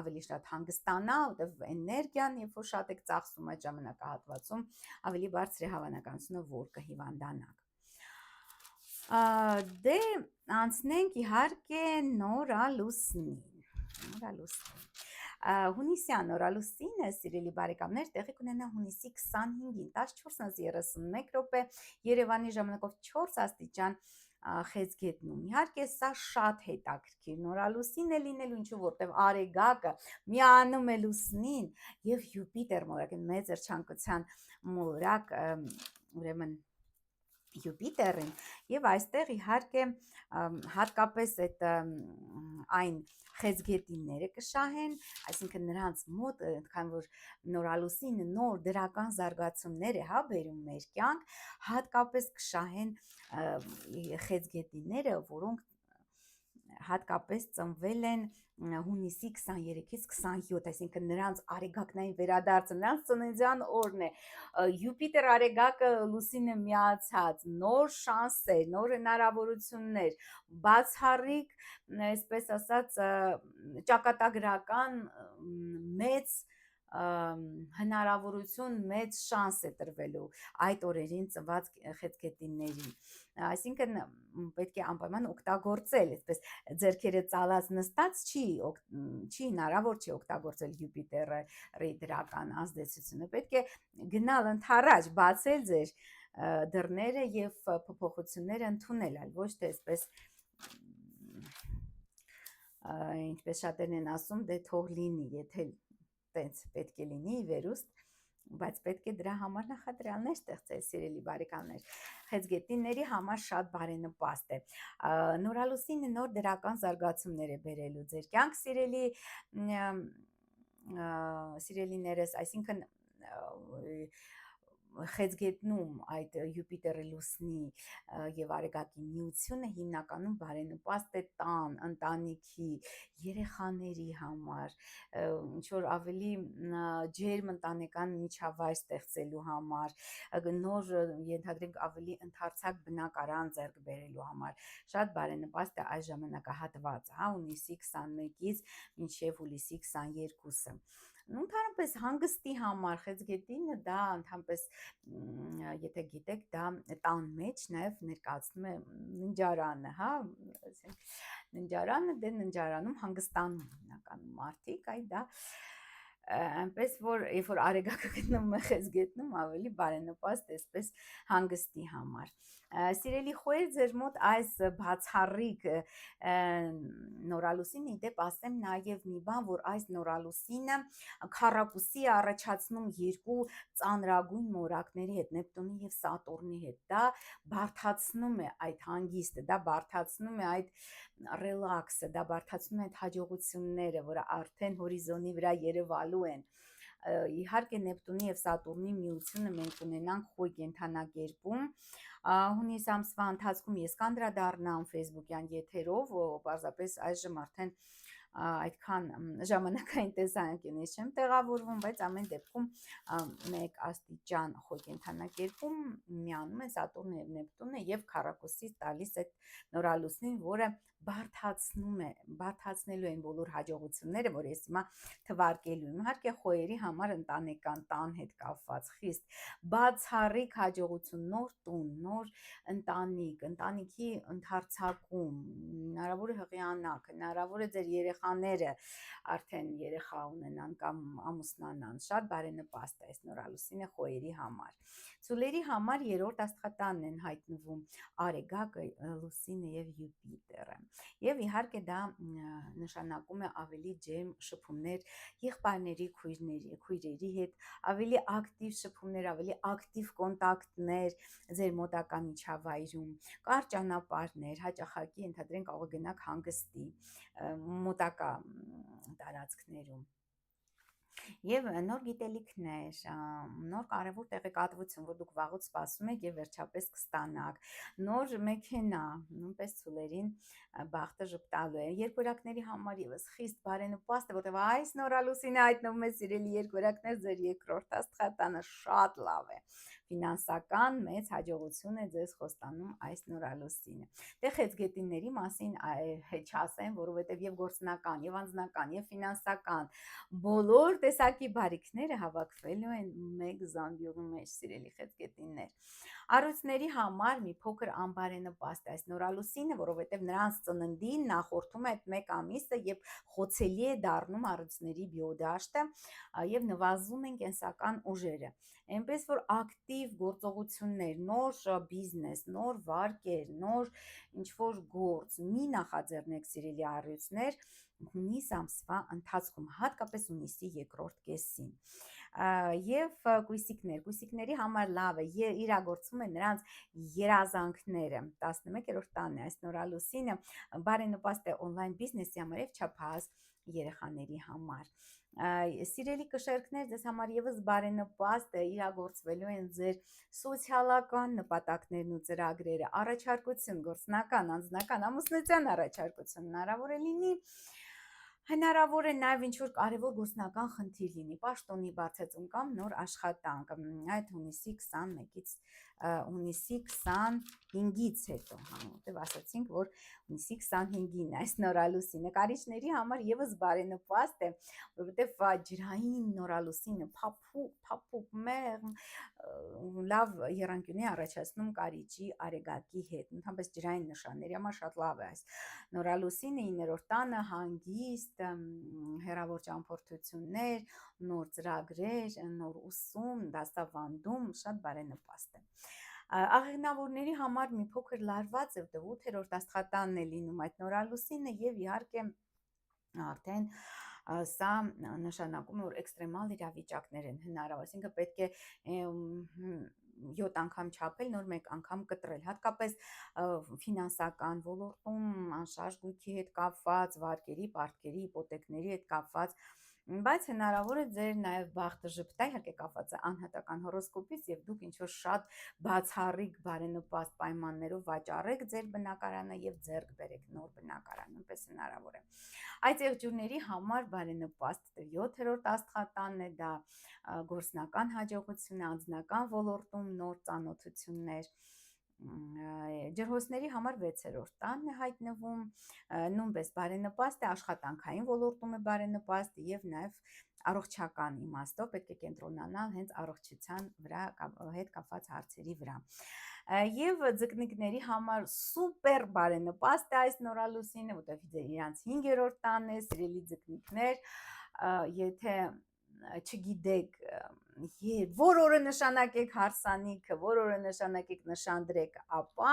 ավելի շատ հանգստանա, որտեղ էներգիան, երբ որ շատ եք ծախսում այդ ժամանակահատվածում, ավելի բարձր է հավանականությունը, որ կհիվանդանաք։ Դե անցնենք իհարկե նորալուսնին, հունիսյան նորալուսինը, սիրելի բարեկամներ, տեղի կունենա հունիսի 25-ին, 14:31 րոպե, Երևանի ժամանակով 4 աստիճան խեցգետնում։ Իհարկե սա շատ հետաքրքիր նորալուսին է լինելու, ինչու որտեվ Արեգակը միանում է լուսնին եւ Յուպիտեր մորակ են մեծր չանկության մորակ, ուրեմն Յուպիտերին եւ այստեղ իհարկե հատկապես այդ այն խեցգետինները կշահեն, այսինքն նրանց մոտ, քան որ նորալուսինը նոր դրական զարգացումներ է հա բերում մեր կյանք, հատկապես կշահեն խեցգետինները, որոնք հատկապես ծնվել են հունիսի 23-ից 27, այսինքն նրանց արեգակնային վերադարձը, նրանց ծննդյան օրն է, Յուպիտեր արեգակը լուսինը միացած, նոր շանսեր, նոր հնարավորություններ, բացառիկ, այսպես ասած, ճակատագրական մեծ հնարավորություն, մեծ շանս է տրվելու այդ օրերին ծնված խեցգետիններին, այսինքն պետք է անպայման օգտագործել, այսպես ձեռքերը ծալած նստած չի հնարավոր չի օգտագործել Յուպիտերի դրական ազդեցությունը, պետք է գնալ ընդառաջ, բացել ձեր դռները եւ փոփոխությունները ընդունել, այլ ոչ թե այսպես ինչպես շատերն են ասում, դե թող լինի, եթե տենց պետք է լինի վերուստ, բայց պետք է դրա համար նախադրյալներ ստեղծել, սիրելի բարեկամներ, խեցգետինների համար շատ բարենպաստ է, նորալուսինը նոր դրական զարգացումներ է բերելու ձեր կյանք, սիրելիներս, այսինքն խեցգետնում այդ Յուպիտերի լուսնի եւ արեգակի միությունը հիմնականում բարենպաստ է տան, ընտանիքի, երեխաների համար, ինչ որ ավելի ջերմ ընտանեկան միջավայր ստեղծելու համար, նոր ենթադրենք ավելի ընդարձակ բնակարան ձեռք բերելու համար, շատ բարենպաստ է այս ժամանակահատվածը, հա, հունիսի 21-ից մինչև հուլիսի 22-ը, ընդհանրապես հանգստի համար խեցգետինը դա ընդհանրապես եթե գիտեք դա տան մեջ նաև ներկայացնում է ննջարանը, հա, ննջարանը դե ննջարանում հանգստանում հիմնականում մարդիկ, այ դա այնպես որ երբ որ արեգակը գտնվում է խեցգետնում ավելի բարենպաստ է այսպես հանգստի համար, սիրելի խոհեր, ձեր մոտ այս բացառիկ նորալուսինը իդեպ ասեմ նաև մի բան, որ այս նորալուսինը քառակուսի է առաջացնում երկու ծանրագույն մորակների հետ, Նեպտունի եւ Սատուրնի հետ, դա բարդացնում է այդ հանգիստը, դա բարդացնում է այդ ռելաքսը, դա բարդացնում է այդ հաջողությունները, որը արդեն հորիզոնի վրա երևալու են, իհարկե Նեպտունի եւ Սատուրնի միությունը մենք ունենանք խոյ կենդանակերպում, հունիս ամսվա ընթացքում ես կանդրադառնամ Facebook-յան եթերով, պարզապես այժմ արդեն այդքան ժամանակային տեսանկյունից չեմ տեղավորվում, բայց ամեն դեպքում մեկ աստիճան խոյ կենդանակերպում միանում է Սատուրնը եւ Նեպտունը եւ քառակուսի տալիս այդ նորալուսնին, որը բարդացնելու են բոլոր հաջողությունները, որ ես հիմա թվարկելու եմ, իհարկե խոյերի համար ընտանեկան տան հետ կապված խիստ բացառիկ հաջողություն, նոր տուն, նոր ընտանիք, ընտանիքի ընդարձակում, հնարավոր է հղիանակ, հնարավոր է ձեր երեխաները արդեն երեխա ունենան կամ ամուսնանան, շատ բարենպաստ է այս նորալուսինը խոյերի համար, ծուլերի համար երրորդ աստղատանն են հայտնվում արեգակը, լուսինը եւ Յուպիտերը, եւ իհարկե դա նշանակում է ավելի ջերմ շփումներ եղբայրների, քույրերի հետ, ավելի ակտիվ շփումներ, ավելի ակտիվ կոնտակտներ ձեր մոտակա միջավայրում, կար ճանապարհներ, հաճախակի ենթադրենք կարող գնաք հանգստի մոտակա տարածքներում, եւ նոր գիտելիքներ, նոր կարևոր տեղեկատվություն, որ դուք վաղուց սպասում եք եւ վերջապես կստանաք, նոր մեքենա, նույնպես ծուլերին բախտը ժպտալու է, երկորակների համար եւս խիստ բարենպաստ է, որտեղ այս նորալուսինը հայտնվում է, սիրելի երկորակներ, ձեր երկրորդ աստղատանը շատ լավ է, ֆինանսական մեծ հաջողություն է ձեզ խոստանում այս նորալուսինը, դե խեցգետինների մասին չասեմ, որովհետեւ եւ գործնական, եւ անձնական, եւ ֆինանսական բոլոր տեսակի բարիքները հավաքվելու են մեկ զամբյուղի մեջ, սիրելի խեցգետիններ։ Առույցների համար մի փոքր անբարենպաստ է այս նորալուսինը, որովհետև նրանց ծննդին նախորդում է այդ մեկ ամիսը եւ խոցելի է դառնում առույցների բիոդաշտը եւ նվազում են կենսական ուժերը։ Այնպես որ ակտիվ գործողություններ, նոր բիզնես, նոր վարկեր, նոր ինչ-որ գործ մի նախաձեռնեք, սիրելի առույցներ, հունիս ամսվա ընթացքում, հատկապես հունիսի երկրորդ կեսին։ Եվ կույսիկների համար լավ է, իրագործում է նրանց երազանքները, 11-րդ տանն է այս նորալուսինը, բարենպաստ է օնլայն բիզնեսի համար եւ չափահաս երեխաների համար։ Սիրելի կշերքներ, ձեզ համար եւս բարենպաստ է, իրագործվելու են ձեր սոցիալական նպատակներն ու ծրագրերը, առաջարկություն, գործնական, անձնական, ամուսնության առաջարկություն հնարավոր է լինի, հնարավոր է նաև ինչ-որ կարևոր գործնական խնդիր լինի, պաշտոնի բացեցում կամ նոր աշխատանք, այդ հունիսի 21-ից հունիսի 25-ից հետո, որտեղ ասացինք, որ հունիսի 25-ին այս նորալուսինը նկարիչների համար եւս բարենպաստ է, որովհետև ջրային նորալուսինը փափուկ մեղմ լավ եռանկյունի առաջացնում կարիճի արեգակի հետ, ընդհանրապես ջրային նշանների համար շատ լավ է այս նորալուսինը, 9-րդ տանը հանգիստ, հեռավոր ճամփորդություններ, նոր ծրագրեր, նոր ուսում, դասավանդում, շատ բարենպաստ է։ Աղեղնավորների համար մի փոքր լարված է, որտեղ 8-րդ աստղատանն է լինում այդ նորալուսինը եւ իհարկե արդեն սա նշանակում է, որ էքստրեմալ իրավիճակներ են հնարավոր, այսինքն պետք է 7 անգամ չափել, նոր մեկ անգամ կտրել, հատկապես ֆինանսական ոլորտում, անշարժ գույքի հետ կապված, վարկերի, պարտքերի, իպոթեքների հետ կապված, բայց հնարավոր է ձեր նաև բախտը ժպտա, իհարկե կապված է անհատական հորոսկոպից եւ դուք ինչ-որ շատ բացառիկ բարենպաստ պայմաններով վաճառեք ձեր բնակարանը եւ ձեռք բերեք նոր բնակարան, այնպես հնարավոր է։ Այդ եղջյուրների համար բարենպաստ 7-րդ աստղատանն է, դա գործնական հաջողություն, անձնական ոլորտում նոր ծանոթություններ, ջրհոսների համար 6-րդ տանն է հայտնվում, նույնպես բարենպաստ է, աշխատանքային ոլորտում է բարենպաստ եւ նաեւ առողջական իմաստով պետք է կենտրոնանալ հենց առողջության վրա հետ կապված հարցերի վրա։ Եվ ձկնիկների համար սուպեր բարենպաստ է այս նորալուսինը, որտեղ իրանց 5-րդ տանն է, սիրելի ձկնիկներ, եթե չգիտեք որ օրը նշանակեք հարսանիքը, որ օրը նշանակեք նշանդրեք, ապա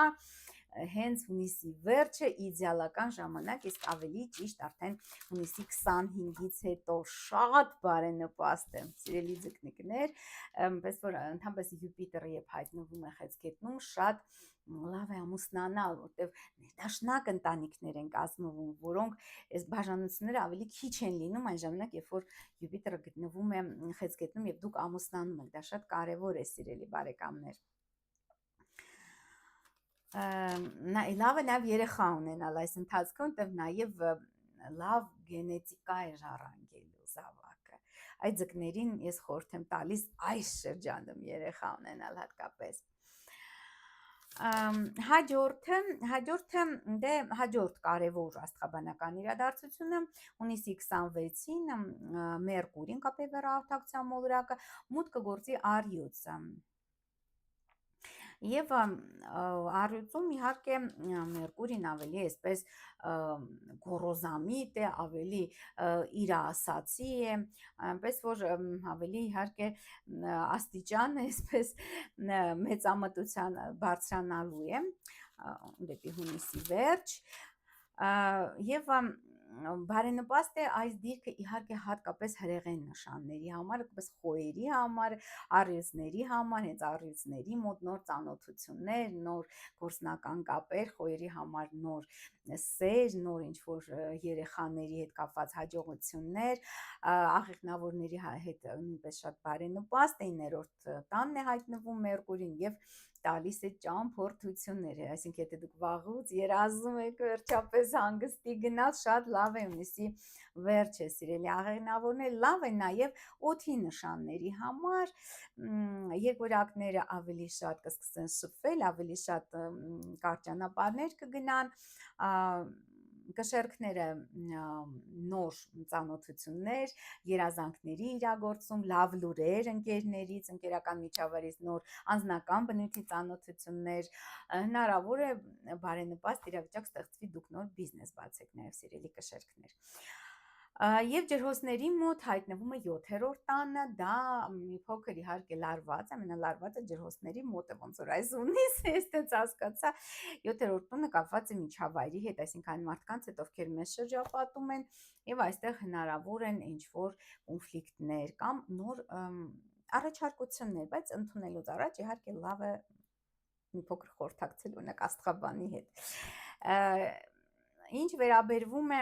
հենց հունիսի վերջը իդեալական ժամանակ, իսկ ավելի ճիշտ արդեն հունիսի 25-ից հետո շատ բարենպաստ է, սիրելի ձկնիկներ, այնպես որ ընդհանրապես Յուպիտերը երբ հայտնվում է խեցգետնում, շատ լավ է ամուսնանալ, որտեղ ներդաշնակ ընտանիքներ են կազմվում, որոնք այս բաժանությունները ավելի քիչ են լինում այն ժամանակ, երբ որ Յուպիտերը գտնվում է խեցգետնում եւ դուք ամուսնանում եք, դա շատ կարեւոր է, սիրելի բարեկամներ։ Լավ է նաև երեխա ունենալ այս ընթացքում, որտեղ նաև լավ գենետիկա է ժառանգելու զավակը։ Այդ ձկներին ես խորհուրդ եմ տալիս այս շրջանում երեխա ունենալ հատկապես։ Հաջորդ կարևոր աստղաբանական իրադարձությունը հունիսի 26-ին Մերկուրին կապի վերահաղորդակցության մոլորակը մուտք կգործի Արյուծը։ Եվ առյուծում իհարկե Մերկուրին ավելի այսպես գոռոզամիտ է, ավելի իրասացի է, այնպես որ ավելի իհարկե աստիճանը այսպես մեծամտության բարձրանալու է դեպի հունիսի վերջ եւ բարենպաստ է այս դիրքը իհարկե հատկապես հրեղեն նշանների համար, հատկապես խոյերի համար, առյուծների համար, հենց առյուծների մոտ նոր ծանոթություններ, նոր գործնական կապեր, խոյերի համար նոր սեր, նոր ինչ-որ երեխաների հետ կապված հաջողություններ, աղեղնավորների հետ նույնպես շատ բարենպաստ է, 9-րդ տանն է հայտնվում Մերկուրին եւ տալիս է ճամփորդություններ, այսինքն եթե դուք վաղուց երազում եք վերջապես հանգստի գնալ, շատ լավ է հունիսի վերջը, սիրելի աղեղնավորներ, լավ է նաև օդի նշանների համար, երկորակները ավելի շատ կսկսեն շփվել, ավելի շատ կարճ ճանապարհներ կգնան, կշեռքները նոր ծանոթություններ, երազանքների իրագործում, լավ լուրեր ընկերներից, ընկերական միջավայրից նոր անձնական բնույթի ծանոթություններ, հնարավոր է բարենպաստ իրավիճակ ստեղծվի դուք նոր բիզնես բացեք, նաև սիրելի կշեռքներ։ Եվ ջրհոսների մոտ հայտնվում է 7-րդ տանը, դա մի փոքր իհարկե լարված, ամենալարվածը ջրհոսների մոտ է, ոնց որ այս ունիս, ես տենց հասկացա, 7-րդ տունը կապված է միջավայրի հետ, այսինքն այն մարդկանց հետ, ովքեր մեզ շրջապատում են, եւ այստեղ հնարավոր են ինչ-որ կոնֆլիկտներ կամ նոր առաջարկություններ, բայց ընդունելուց առաջ իհարկե լավ է մի փոքր խորհրդակցել օրինակ աստղաբանի հետ։ Ինչ վերաբերվում է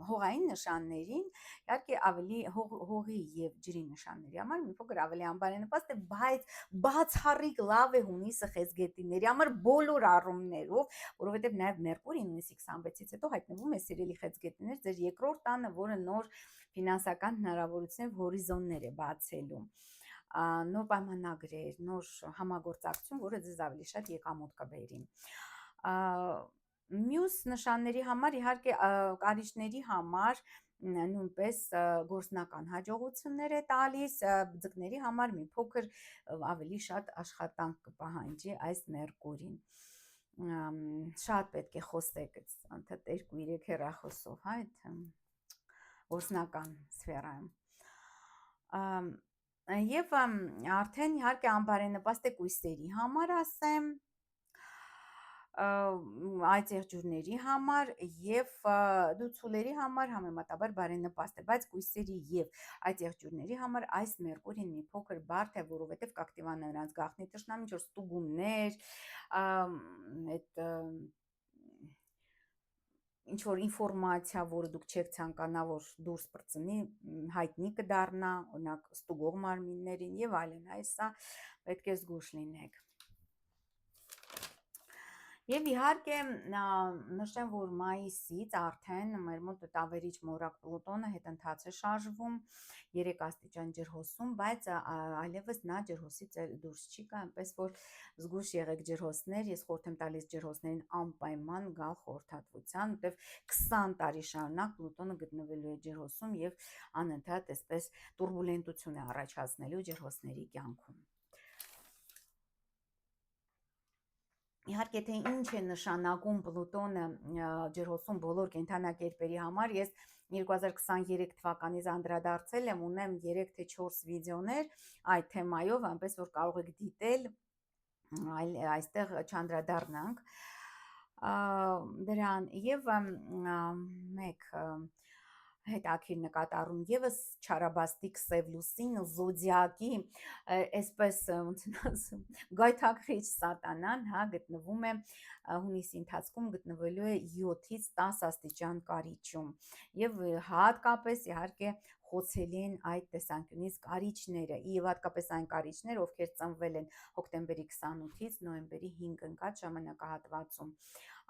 հողային նշաններին, իհարկե ավելի հողի եւ ջրի նշանների համար մի փոքր ավելի անբարենպաստ է, բայց բացառիկ լավ է հունիսը խեցգետիների համար բոլոր առումներով, որովհետեւ նաեւ Մերկուրին հունիսի 26-ից հետո հայտնվում է սիրելի խեցգետիներ ձեր երկրորդ տանը, որը նոր ֆինանսական հնարավորություններ, հորիզոններ է բացելու, նոր պայմանագրեր, նոր համագործակցություն, որը ձեզ ավելի շատ եկամուտ կբերի։ Մյուս նշանների համար իհարկե կարիճների համար նույնպես գործնական հաջողություններ է տալիս, ձկների համար մի փոքր ավելի շատ աշխատանք կպահանջի այս Մերկուրին, շատ պետք է խոսեք ընդհանրապես 2-3 հեռախոսով, հա, այդ գործնական սֆերայում, եւ արդեն իհարկե անբարենպաստ է կույսերի համար ասեմ, այդ եղջյուրների համար եւ դուցուլերի համար համեմատաբար բարենպաստ է, բայց կույսերի եւ այդ եղջյուրների համար այս Մերկուրին մի փոքր բարդ է, որովհետեւ կակտիվանա նրանց գաղտնի թշնամի, ինչ որ ստուգումներ, այդ ինչ որ ինֆորմացիա, որը դուք չեք ցանկանա, որ դուրս պրծնի, հայտնի կդառնա, օրինակ ստուգող մարմիններին եւ այլն, այսա պետք է զգույշ լինեք։ Եվ իհարկե նշեմ, որ մայիսից արդեն մեր մոտ տավերիչ մորակ Պլուտոնը հետընթաց է շարժվում 3 աստիճան ջրհոսում, բայց այլևս նա ջրհոսից դուրս չի գա, այնպես որ զգույշ եղեք ջրհոսներ, ես խորհուրդ եմ տալիս ջրհոսներին անպայման գալ խորհրդատվության, որտեղ 20 տարի շարունակ Պլուտոնը գտնվելու է ջրհոսում եւ անընդհատ այսպես турբուլենտություն է առաջացնելու ջրհոսների կյանքում։ Իհարկե թե ինչ է նշանակում Պլուտոնը ջրհոսում բոլոր կենդանակերպերի համար, ես 2023 թվականից անդրադարձել եմ, ունեմ 3 թե 4 վիդեոներ այդ թեմայով, այնպես որ կարող եք դիտել, այստեղ չանդրադառնանք դրան, եւ մեկ հետաքրքիր նկատառում եւս չարաբաստիկ սև լուսինը զոդիակի այսպես ոնց ասեմ գայթակղիչ սատանան, հա, գտնվում է հունիսի ընթացքում գտնվելու է 7-ից 10 աստիճան կարիճում եւ հատկապես իհարկե խոցելի են այդ տեսանկյունից կարիճները, եւ հատկապես այն կարիճները, ովքեր ծնվել են հոկտեմբերի 28-ից նոյեմբերի 5 ընկած ժամանակահատվածում,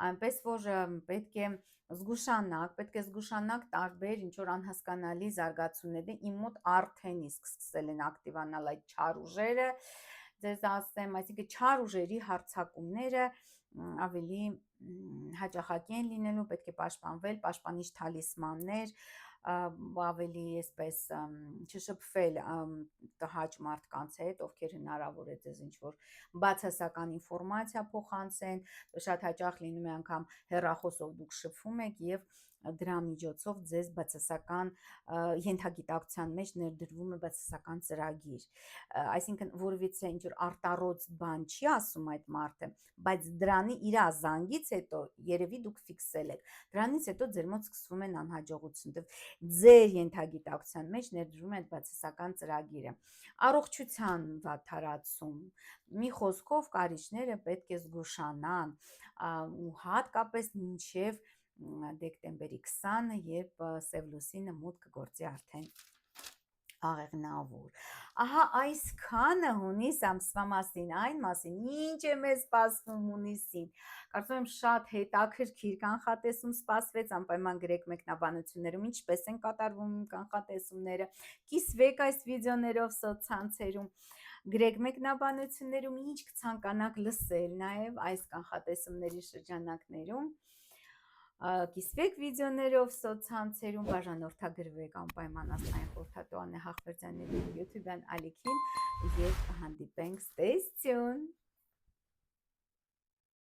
այնպես որ պետք է զգուշանաք տարբեր ինչ որ անհասկանալի զարգացումները, իմ մոտ արդեն իսկ սկսել են ակտիվանալ այդ չար ուժերը, ձեզ ասեմ, այսինքն չար ուժերի հարձակումները ավելի հաճախակի են լինելու, պետք է պաշտպանվել, պաշտպանիչ թալիսմաններ, ավելի այսպես չշփվել տհաճ մարդկանց հետ, ովքեր հնարավոր է ձեզ ինչ-որ բացասական ինֆորմացիա փոխանցեն, շատ հաճախ լինում է անգամ հեռախոսով դուք շփվում եք եւ դրա միջոցով ձեզ բացասական ենթագիտակցության մեջ ներդրվում է բացասական ծրագիր, այսինքն որևիցե ինչ-որ արտառոց բան չի ասում այդ մարդը, բայց դրանի իր զանգից հետո երևի դուք ֆիքսել եք, դրանից հետո ձեր մոտ սկսվում են անհաջողություն, ձեր ենթագիտակցության մեջ ներդրվում է այդ բացասական ծրագիրը, առողջության վատթարացում, մի խոսքով կարիճները պետք է զգուշանան, ու հատկապես մինչև դեկտեմբերի 20-ը, երբ սև լուսինը մուտք կգործի արդեն աղեղնավոր։ Ահա այսքանը հունիս ամսվա մասին, այն մասին, ինչ է մեզ սպասվում հունիսին։ Կարծում եմ շատ հետաքրքիր կանխատեսում սպասվեց, անպայման գրեք մեկնաբանություններում ինչպես են կատարվում կանխատեսումները, կիսվեք այս վիդեոներով սոցցանցերում, գրեք մեկնաբանություններում ինչ կցանկանաք լսել նաև այս կանխատեսումների շրջանակներում։ կիսվեք վիդեոներով սոցցանցերում, բաժանորդագրվեք անպայման աստղային խորհրդատու Աննե Հաղվերդյանի YouTube-յան ալիքին եւ կհանդիպենք, stay tuned